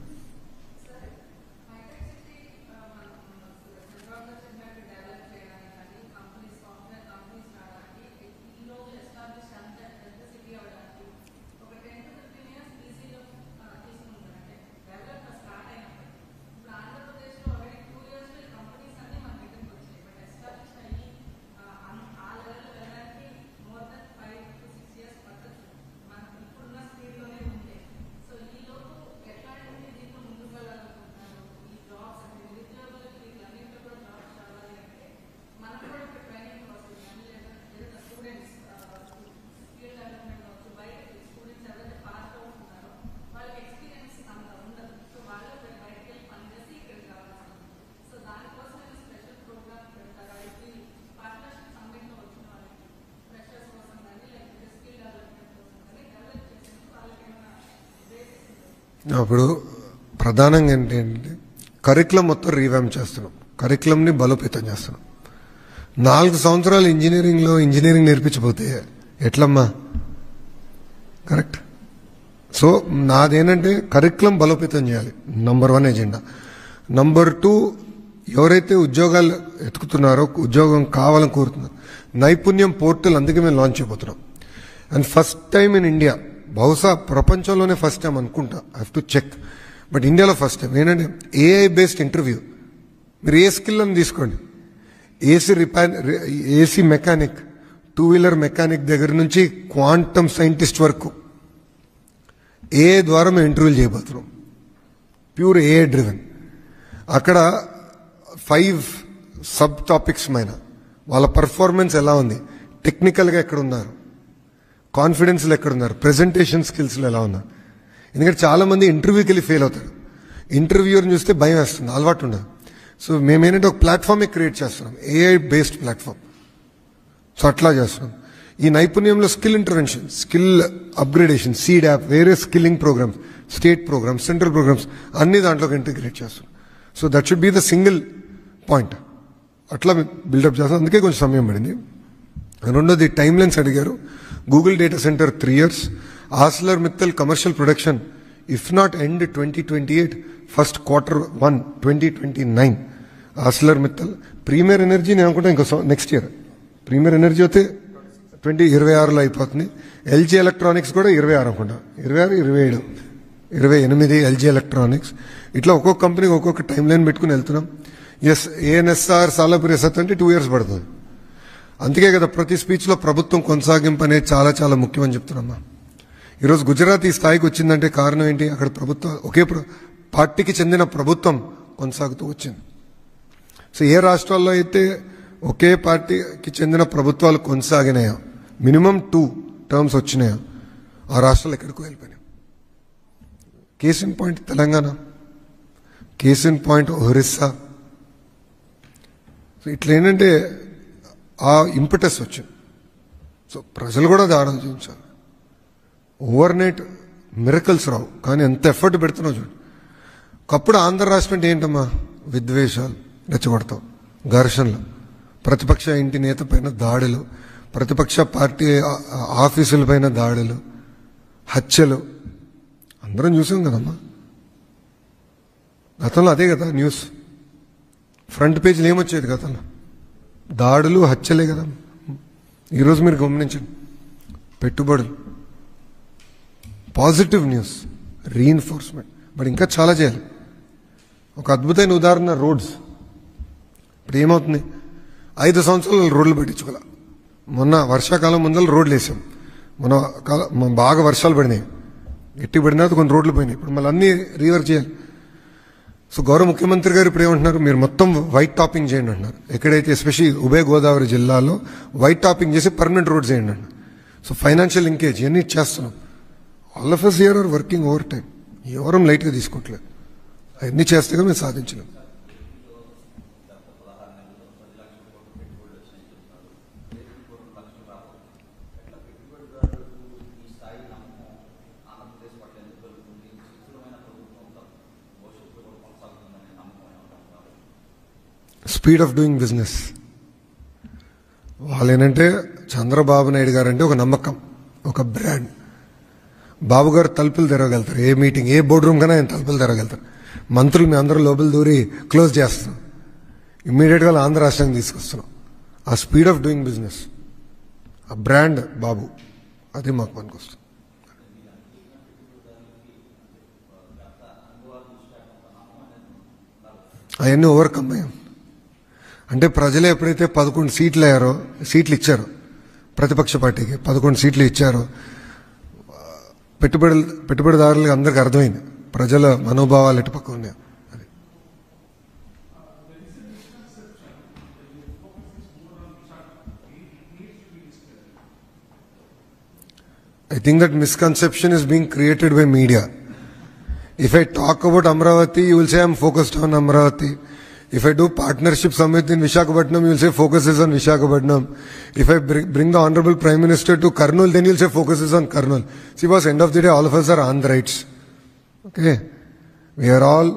అప్పుడు ప్రధానంగా ఏంటంటే కరికులం మొత్తం రీవ్యామ్ చేస్తున్నాం, కరికులంని బలోపేతం చేస్తున్నాం. 4 సంవత్సరాలు ఇంజనీరింగ్ నేర్పించబోతే ఎట్లమ్మా? కరెక్ట్. సో నాదేంటంటే కరికులం బలోపేతం చేయాలి, నంబర్ 1 ఎజెండా. నంబర్ 2, ఎవరైతే ఉద్యోగాలు ఎత్తుకుతున్నారో, ఉద్యోగం కావాలని కోరుతున్నారు, నైపుణ్యం పోర్టల్ అందుకే మేము లాంచ్ చేయబోతున్నాం. And first time in India, బహుశా ప్రపంచంలోనే ఫస్ట్ టైం అనుకుంటా, I have to check, but ఇండియాలో ఫస్ట్ టైం ఏంటంటే ఏఐ బేస్డ్ ఇంటర్వ్యూ. మీరు ఏ స్కిల్ అని తీసుకోండి, ఏసీ మెకానిక్, 2-వీలర్ మెకానిక్ దగ్గర నుంచి క్వాంటమ్ సైంటిస్ట్ వరకు ఏఐ ద్వారా మేము ఇంటర్వ్యూలు చేయబోతున్నాం. Pure AI driven. అక్కడ 5 సబ్ టాపిక్స్ పైన వాళ్ళ పర్ఫార్మెన్స్ ఎలా ఉంది, టెక్నికల్గా ఎక్కడ ఉన్నారు, కాన్ఫిడెన్స్లో ఎక్కడున్నారు, ప్రెజెంటేషన్ స్కిల్స్లో ఎలా ఉన్నారు. ఎందుకంటే చాలామంది ఇంటర్వ్యూకి వెళ్ళి ఫెయిల్ అవుతారు. ఇంటర్వ్యూని చూస్తే భయం వేస్తుంది, అలవాటు ఉండదు. సో మేమేంటంటే ఒక ప్లాట్ఫామే క్రియేట్ చేస్తున్నాం, ఏఐ బేస్డ్ ప్లాట్ఫామ్. సో అట్లా చేస్తున్నాం. ఈ నైపుణ్యంలో skill intervention, skill upgradation, seed app, వేరే skilling programmes, state programmes, central programmes అన్ని దాంట్లోకి ఇంటిగ్రేట్ చేస్తున్నాం. So that should be the single point. అట్లా బిల్డప్ చేస్తాం. అందుకే కొంచెం సమయం పడింది. రెండోది టైమ్ లైన్స్ అడిగారు. Google data centre 3 years, Arcelor Mittal commercial production if not end 2028, first Q1 2029. Arcelor Mittal, Premier energy నేను అనుకుంటా ఇంకో నెక్స్ట్ ఇయర్. ప్రీమియర్ ఎనర్జీ అయితే 2026లో అయిపోతుంది. ఎల్జీ ఎలక్ట్రానిక్స్ కూడా 26 అనుకుంటా, 26, 27, 28 ఎల్జీ ఎలక్ట్రానిక్స్. ఇట్లా ఒక్కొక్క కంపెనీకి ఒక్కొక్క టైం లైన్ పెట్టుకుని వెళ్తున్నాం. ఎస్, ఏఎన్ఎస్ఆర్ సాలాపూర్ ఎసత్ అంటే 2 years పడుతుంది. అందుకే కదా ప్రతి స్పీచ్లో ప్రభుత్వం కొనసాగింపు అనేది చాలా చాలా ముఖ్యమని చెప్తున్నామ్మా. ఈరోజు గుజరాత్ ఈ స్థాయికి వచ్చిందంటే కారణం ఏంటి? అక్కడ ప్రభుత్వం ఒకే పార్టీకి చెందిన ప్రభుత్వం కొనసాగుతూ వచ్చింది. సో ఏ రాష్ట్రాల్లో అయితే ఒకే పార్టీకి చెందిన ప్రభుత్వాలు కొనసాగినాయో, మినిమం 2 terms వచ్చినాయో, ఆ రాష్ట్రాలు ఎక్కడికో వెళ్ళిపోయినాయి. Case in point Telangana, case in point Orissa. So ఇట్లా ఏంటంటే ఆ ఇంపటస్ వచ్చింది. సో ప్రజలు కూడా అది ఆలోచించాలి. ఓవర్ నైట్ మిరకల్స్ రావు, కానీ ఎంత ఎఫర్ట్ పెడుతున్నావు చూడు. ఒకప్పుడు ఆంధ్ర రాష్ట్రం అంటే ఏంటమ్మా? విద్వేషాలు రెచ్చగొడతాం, ఘర్షణలు, ప్రతిపక్ష ఇంటి నేత పైన దాడులు, ప్రతిపక్ష పార్టీ ఆఫీసుల పైన దాడులు, హత్యలు అందరం చూసాం కదమ్మా. గతంలో అదే కదా న్యూస్, ఫ్రంట్ పేజీలు ఏమొచ్చేది గతంలో? దాడులు, హత్యలే కదా. ఈరోజు మీరు గమనించండి, పెట్టుబడులు, పాజిటివ్ న్యూస్, రీఇన్ఫోర్స్మెంట్. బట్ ఇంకా చాలా చేయాలి. ఒక అద్భుతమైన ఉదాహరణ రోడ్స్. ఇప్పుడు ఏమవుతుంది, 5 సంవత్సరాలు రోడ్లు పెట్టించుకోలే. మొన్న వర్షాకాలం ముందర రోడ్లు వేసాం. మన బాగా వర్షాలు పడినాయి, గట్టి పడిన తర్వాత కొన్ని రోడ్లు పోయినాయి. ఇప్పుడు మళ్ళీ అన్నీ రీవర్క్ చేయాలి. సో గౌరవ ముఖ్యమంత్రి గారు ఇప్పుడు ఏమంటున్నారు, మీరు మొత్తం వైట్ టాపింగ్ చేయండి అంటున్నారు. ఎక్కడైతే ఎస్పెషల్లీ ఉభయ గోదావరి జిల్లాలో వైట్ టాపింగ్ చేసి పర్మనెంట్ రోడ్స్ చేయండి అండి. సో ఫైనాన్షియల్ లింకేజ్ ఇవన్నీ చేస్తున్నాం. All of us here are working over time. ఎవరం లైట్గా తీసుకోవట్లేదు. అవన్నీ చేస్తే మేము సాధించలేం. Speed of doing business. వాళ్ళు ఏంటంటే చంద్రబాబు నాయుడు గారు అంటే ఒక నమ్మకం, ఒక బ్రాండ్. బాబు గారు తలుపులు తెరవగలుగుతారు. ఏ మీటింగ్, ఏ బోర్డు రూమ్ కన్నా ఆయన తలుపులు తెరవగలుగుతారు. మంత్రులు మీ అందరూ లోపల దూరి క్లోజ్ చేస్తున్నాం. ఇమ్మీడియట్గా ఆంధ్ర రాష్ట్రానికి తీసుకొస్తున్నాం. ఆ స్పీడ్ ఆఫ్ డూయింగ్ బిజినెస్, ఆ బ్రాండ్ బాబు, అది మాకు పనికొస్తుంది. అవన్నీ ఓవర్కమ్ అయ్యాం. అంటే ప్రజలే ఎప్పుడైతే 11 సీట్లు ఇచ్చారో, ప్రతిపక్ష పార్టీకి 11 సీట్లు ఇచ్చారో, పెట్టుబడిదారులకు అందరికీ అర్థమైంది ప్రజల మనోభావాలు ఎటు పక్క ఉన్నాయి. అది I think that misconception is being created by media. If I talk about Amravati, you will say I'm focused on Amravati. If I do partnership summit in Visakhapatnam, you will say focus is on Visakhapatnam. If I bring the Honorable Prime Minister to Kurnool, then you will say focus is on Kurnool. See, boss, end of the day, all of us are Andhrites. Okay? We are all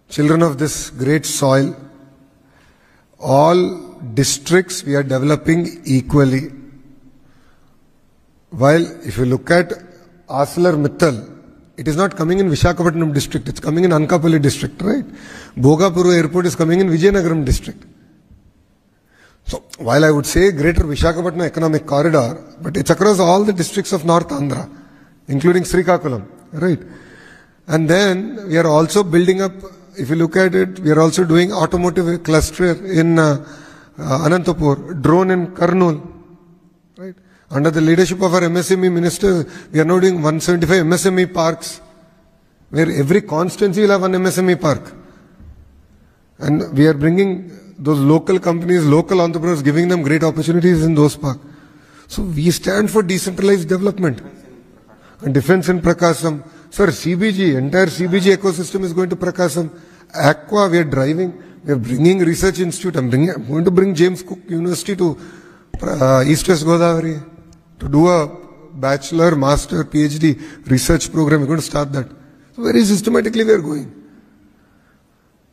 children of this great soil. All districts we are developing equally. While if you look at ArcelorMittal, it is not coming in Visakhapatnam district, it's coming in Anakapalli district, right? Bhogapuru airport is coming in Vizianagaram district. So, while I would say greater Visakhapatnam economic corridor, but it's across all the districts of North Andhra, including Srikakulam, right? And then we are also building up, if you look at it, we are also doing automotive cluster in Anantapur, drone in Kurnool, right? Under the leadership of our MSME minister, we are now doing 175 MSME parks, where every constituency will have one MSME park. And we are bringing those local companies, local entrepreneurs, giving them great opportunities in those parks. So we stand for decentralized development. And defense in Prakasam. Sir, CBG, entire CBG ecosystem is going to Prakasam. Aqua, we are driving. We are bringing research institute. I'm going to bring James Cook University to East West Godavari. To do a bachelor, master, PhD research program, we're going to start that. So very systematically we are going.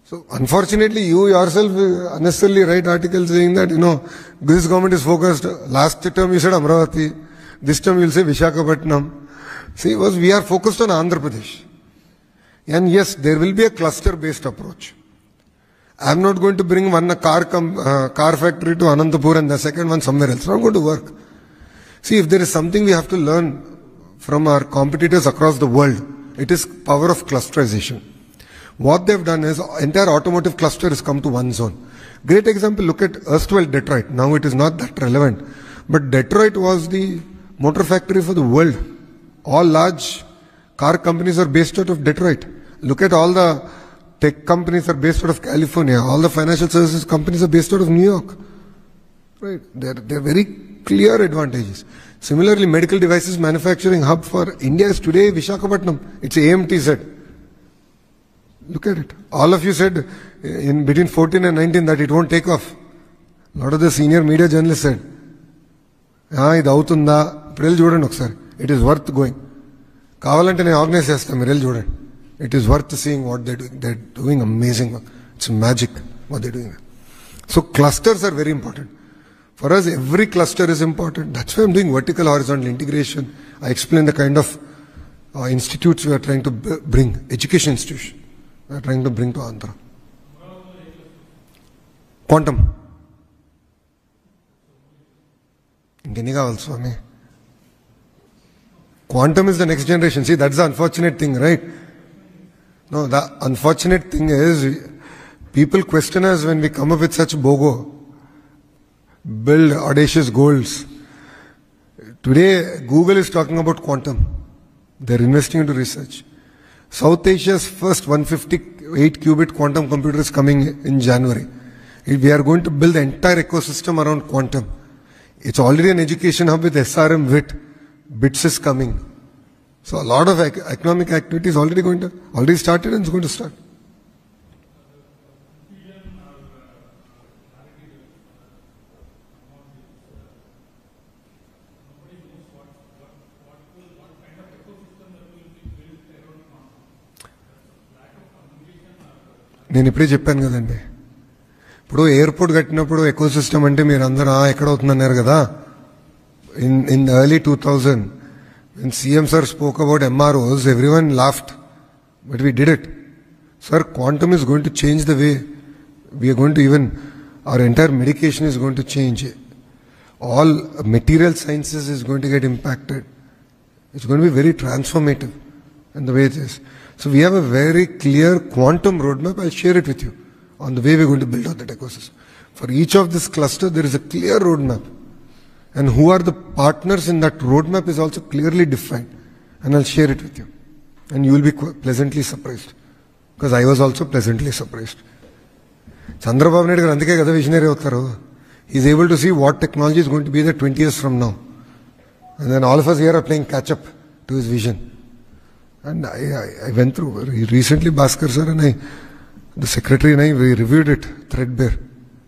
So unfortunately, you yourself unnecessarily write articles saying that, this government is focused. Last term you said Amravati. This term you will say Visakhapatnam. See, we are focused on Andhra Pradesh. And yes, there will be a cluster-based approach. I'm not going to bring one car factory to Anantapur and the second one somewhere else. It's not going to work. See, if there is something we have to learn from our competitors across the world, it is power of clusterization. What they've done is, entire automotive cluster has come to one zone. Great example, look at erstwhile Detroit. Now it is not that relevant. But Detroit was the motor factory for the world. All large car companies are based out of Detroit. Look at all the tech companies are based out of California. All the financial services companies are based out of New York. Right? They're very clear advantages. Similarly, medical devices manufacturing hub for India is today Visakhapatnam. It's AMTZ. Look at it. All of you said in between 14 and 19 that it won't take off. A lot of the senior media journalists said, ఇది అవుతుందా, ఇప్పుడు వెళ్ళి చూడండి ఒకసారి. It is worth going. కావాలంటే నేను organise చేస్తాను, మీరు వెళ్ళి చూడండి. It is worth seeing what they're doing. They're doing amazing work. It's magic what they're doing. So clusters are very important. For us, every cluster is important. That's why I'm doing vertical horizontal integration. I explain the kind of institutes we are trying to bring, education institution we are trying to bring to Andhra. Quantum. ఇంకెన్ని కావాలి స్వామి? Quantum is the next generation. See, that's the unfortunate thing, right? No, the unfortunate thing is people question us when we come up with such BOGO, build audacious goals. Today, Google is talking about quantum. They're investing into research. South Asia's first 158 qubit quantum computer is coming in January. We are going to build the entire ecosystem around quantum. It's already an education hub with SRM WIT. BITS is coming. So a lot of economic activity is already started and it's going to start. నేను ఇప్పుడే చెప్పాను కదండి, ఇప్పుడు airport కట్టినప్పుడు ecosystem అంటే మీరు అందరూ ఎక్కడవుతుందన్నారు కదా. In the early 2000, when CM sir spoke about MROs, everyone laughed, but we did it. Sir, quantum is going to change the way we are going to our entire medication is going to change. All material sciences is going to get impacted. It's going to be very transformative in the way it is. So we have a very clear quantum roadmap. I'll share it with you on the way we're going to build out that ecosystem. For each of this cluster, there is a clear roadmap. And who are the partners in that roadmap is also clearly defined. And I'll share it with you. And you will be pleasantly surprised. Because I was also pleasantly surprised. Chandrababu Naidu garu andike kada visionary avtaru. He is able to see what technology is going to be there 20 years from now. And then all of us here are playing catch up to his vision. And I went through recently, Bhaskar sir and the secretary and we reviewed it threadbare,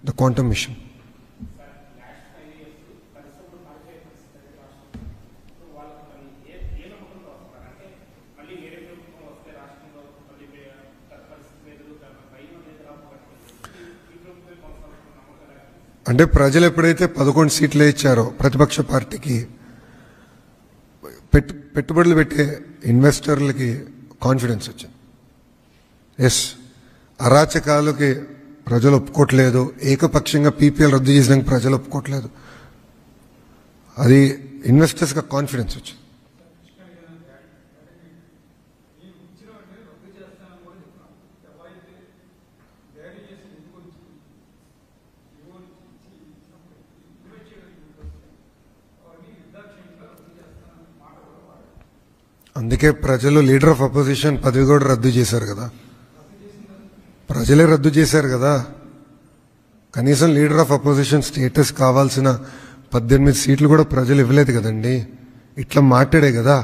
the quantum mission. అంటే ప్రజలు ఎప్పుడైతే 11 సీట్లు ఇచ్చారో ప్రతిపక్ష పార్టీకి, పెట్టుబడులు పెట్టే ఇన్వెస్టర్లకి కాన్ఫిడెన్స్ వచ్చింది. ఎస్, అరాచకాలకి ప్రజలు ఒప్పుకోవట్లేదు, ఏకపక్షంగా పీపీఎల్ రద్దు చేసినాక ప్రజలు ఒప్పుకోవట్లేదు, అది ఇన్వెస్టర్స్గా కాన్ఫిడెన్స్ వచ్చింది. అందుకే ప్రజలు లీడర్ ఆఫ్ అపోజిషన్ పదవి కూడా రద్దు చేశారు కదా. ప్రజలే రద్దు చేశారు కదా. కనీసం లీడర్ ఆఫ్ అపోజిషన్ స్టేటస్ కావాల్సిన 18 సీట్లు కూడా ప్రజలు ఇవ్వలేదు కదండి. ఇట్లా మాట్లాడే కదా.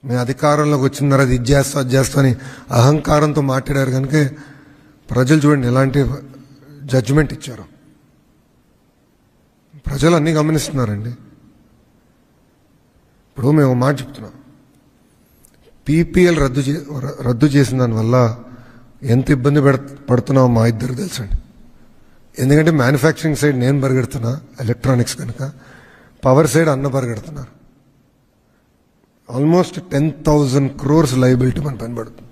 మేము అధికారంలోకి వచ్చిన తర్వాత ఇది చేస్తా అది చేస్తా అని అహంకారంతో మాట్లాడారు కనుక ప్రజలు చూడండి ఎలాంటి జడ్జిమెంట్ ఇచ్చారు. ప్రజలు అన్నీ గమనిస్తున్నారండి. ఇప్పుడు మేము మాట చెప్తున్నాం, పీపీఎల్ రద్దు చేసిన దానివల్ల ఎంత ఇబ్బంది పడుతున్నామో మా ఇద్దరు తెలుసండి. ఎందుకంటే మ్యానుఫ్యాక్చరింగ్ సైడ్ నేను పరిగెడుతున్నా, ఎలక్ట్రానిక్స్ కనుక, పవర్ సైడ్ అన్న పరిగెడుతున్నారు. ఆల్మోస్ట్ 10,000 crores లయబిలిటీ మన పని పడుతుంది.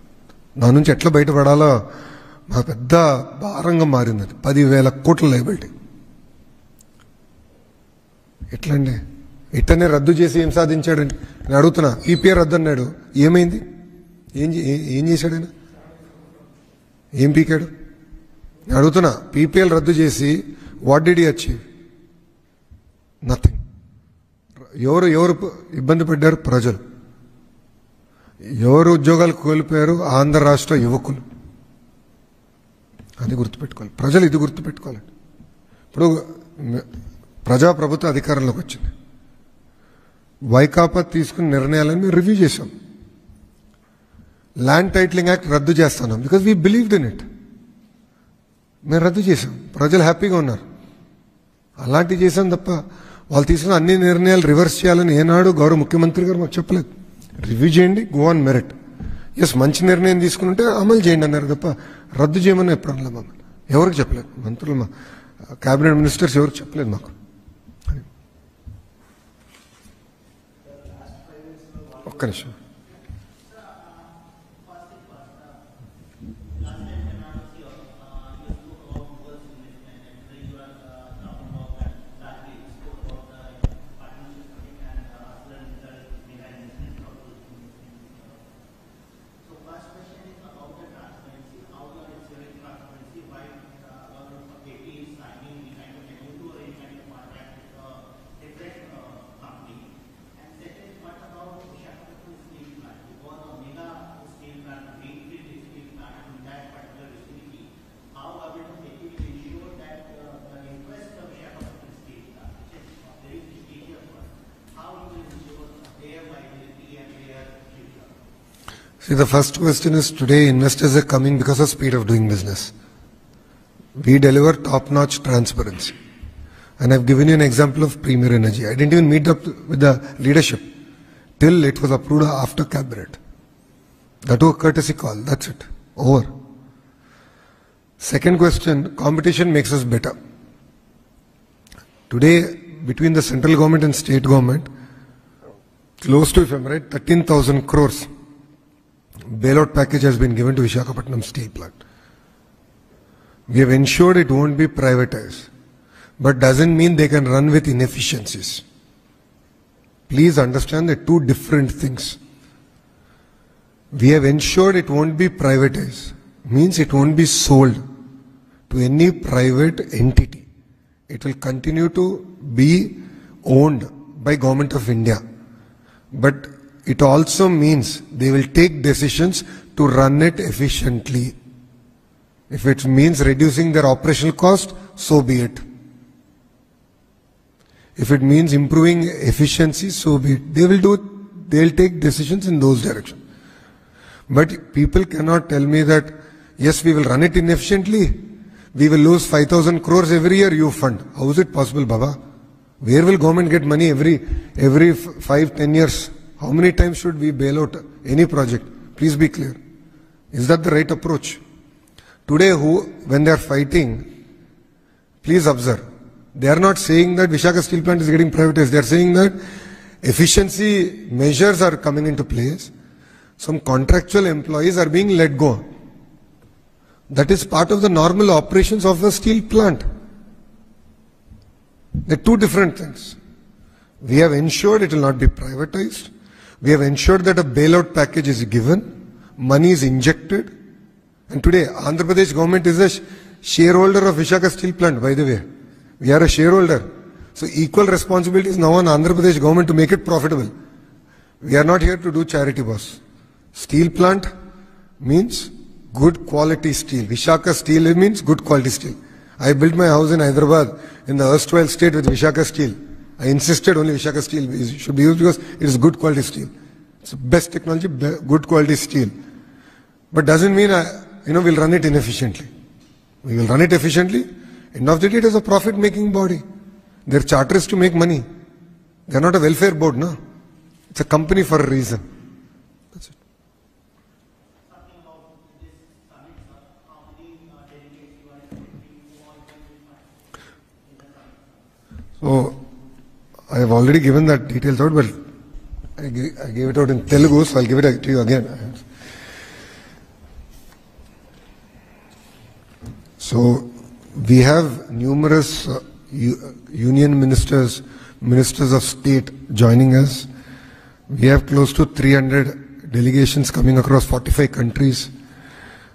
దాని నుంచి ఎట్లా బయటపడాలో మా పెద్ద భారంగా మారింది. అది 10,000 కోట్ల లయబిలిటీ. ఎట్లండి? ఇట్టనే రద్దు చేసి ఏం సాధించాడండి నేను అడుగుతున్నా. పీపీఆర్ రద్దు అన్నాడు, ఏమైంది? ఏం చేశాడు ఆయన? ఏం పీకాడు? నేను అడుగుతున్నా. పీపీఎల్ రద్దు చేసి what did he achieve? Nothing. ఎవరు ఇబ్బంది పడ్డారు? ప్రజలు. ఎవరు ఉద్యోగాలు కోల్పోయారు? ఆంధ్ర రాష్ట్ర యువకులు. అది గుర్తుపెట్టుకోవాలి ప్రజలు, ఇది గుర్తుపెట్టుకోవాలి. ఇప్పుడు ప్రజాప్రభుత్వ అధికారంలోకి వచ్చింది. వైకాపా తీసుకున్న నిర్ణయాలను మేము రివ్యూ చేశాం. ల్యాండ్ టైటిలింగ్ యాక్ట్ రద్దు చేస్తున్నాం because we believed in it. మేము రద్దు చేశాం, ప్రజలు హ్యాపీగా ఉన్నారు. అలాంటివి చేశాం తప్ప వాళ్ళు తీసుకున్న అన్ని నిర్ణయాలు రివర్స్ చేయాలని ఏనాడు గౌరవ ముఖ్యమంత్రి గారు మాకు చెప్పలేదు. రివ్యూ చేయండి, గో ఆన్ మెరిట్. ఎస్, మంచి నిర్ణయం తీసుకుంటే అమలు చేయండి అన్నారు తప్ప రద్దు చేయమని ఎప్పుడు అనలేదు. మమ్మల్ని ఎవరికి చెప్పలేదు. మంత్రులు, మా క్యాబినెట్ మినిస్టర్స్ ఎవరికి చెప్పలేదు మాకు. ఒక్క నిమిషం. See, the first question is, today investors are coming because of speed of doing business. We deliver top-notch transparency. And I've given you an example of Premier Energy. I didn't even meet up with the leadership till it was approved after cabinet. That was a courtesy call. That's it. Over. Second question, competition makes us better. Today, between the central government and state government, close to, if I'm right, 13,000 crores bailout package has been given to Visakhapatnam Steel Plant. We have ensured it won't be privatized, but doesn't mean they can run with inefficiencies. Please understand the two different things. We have ensured it won't be privatized, means it won't be sold to any private entity. It will continue to be owned by Government of India. But it also means they will take decisions to run it efficiently. If it means reducing their operational cost, so be it. If it means improving efficiency, so be it. They will take decisions in those directions. But people cannot tell me that, yes, we will run it inefficiently. We will lose 5,000 crores every year, you fund. How is it possible, Baba? Where will government get money every 5-10 years? How many times should we bail out any project? Please be clear. Is that the right approach? Today, when they are fighting, please observe. They are not saying that Visakhapatnam Steel Plant is getting privatized. They are saying that efficiency measures are coming into place. Some contractual employees are being let go. That is part of the normal operations of a steel plant. They are two different things. We have ensured it will not be privatized. We have ensured that a bailout package is given, money is injected. And today, Andhra Pradesh government is a shareholder of Visakhapatnam Steel Plant, by the way. We are a shareholder. So equal responsibility is now on Andhra Pradesh government to make it profitable. We are not here to do charity, boss. Steel plant means good quality steel. Visakhapatnam Steel means good quality steel. I built my house in Hyderabad in the erstwhile state with Visakhapatnam Steel. I insisted only Visakhapatnam Steel should be used because it is good quality steel. It's the best technology, good quality steel. But doesn't mean we'll run it inefficiently. We will run it efficiently. End of the day, it is a profit-making body. Their charter is to make money. They are not a welfare board, no. It's a company for a reason. That's it. So, I have already given that details out, but I gave it out in Telugu, so I'll give it to you again. So, we have numerous union ministers, ministers of state joining us. We have close to 300 delegations coming across 45 countries,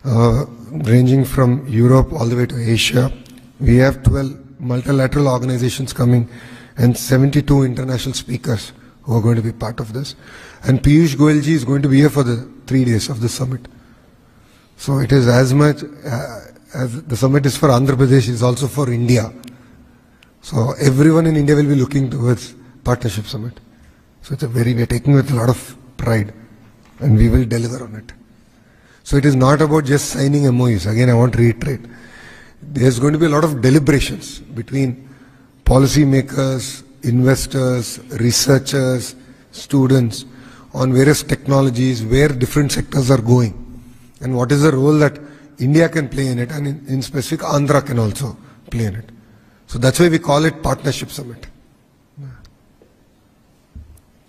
ranging from Europe all the way to Asia. We have 12 multilateral organizations coming and 72 international speakers who are going to be part of this. And Piyush Goyal ji is going to be here for the 3 days of the summit. So it is as much as the summit is for Andhra Pradesh, is also for India. So everyone in India will be looking towards partnership summit. So we are taking it with a lot of pride and we will deliver on it. So it is not about just signing MOUs. Again, I want to reiterate. There's going to be a lot of deliberations between policy makers, investors, researchers, students on various technologies, where different sectors are going and what is the role that India can play in it, and in specific Andhra can also play in it. So that's why we call it Partnership Summit.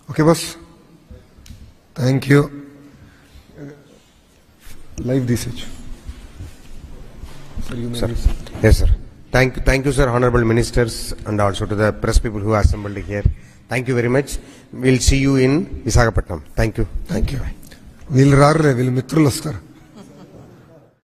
Okay, boss? Thank you. Live usage. Sir. Yes, sir. Thank you, sir, honorable ministers, and also to the press people who assembled here. Thank you very much. We'll see you in Visakhapatnam. Thank you. Thank you. We'll rarre, we'll mitrulu vastaru.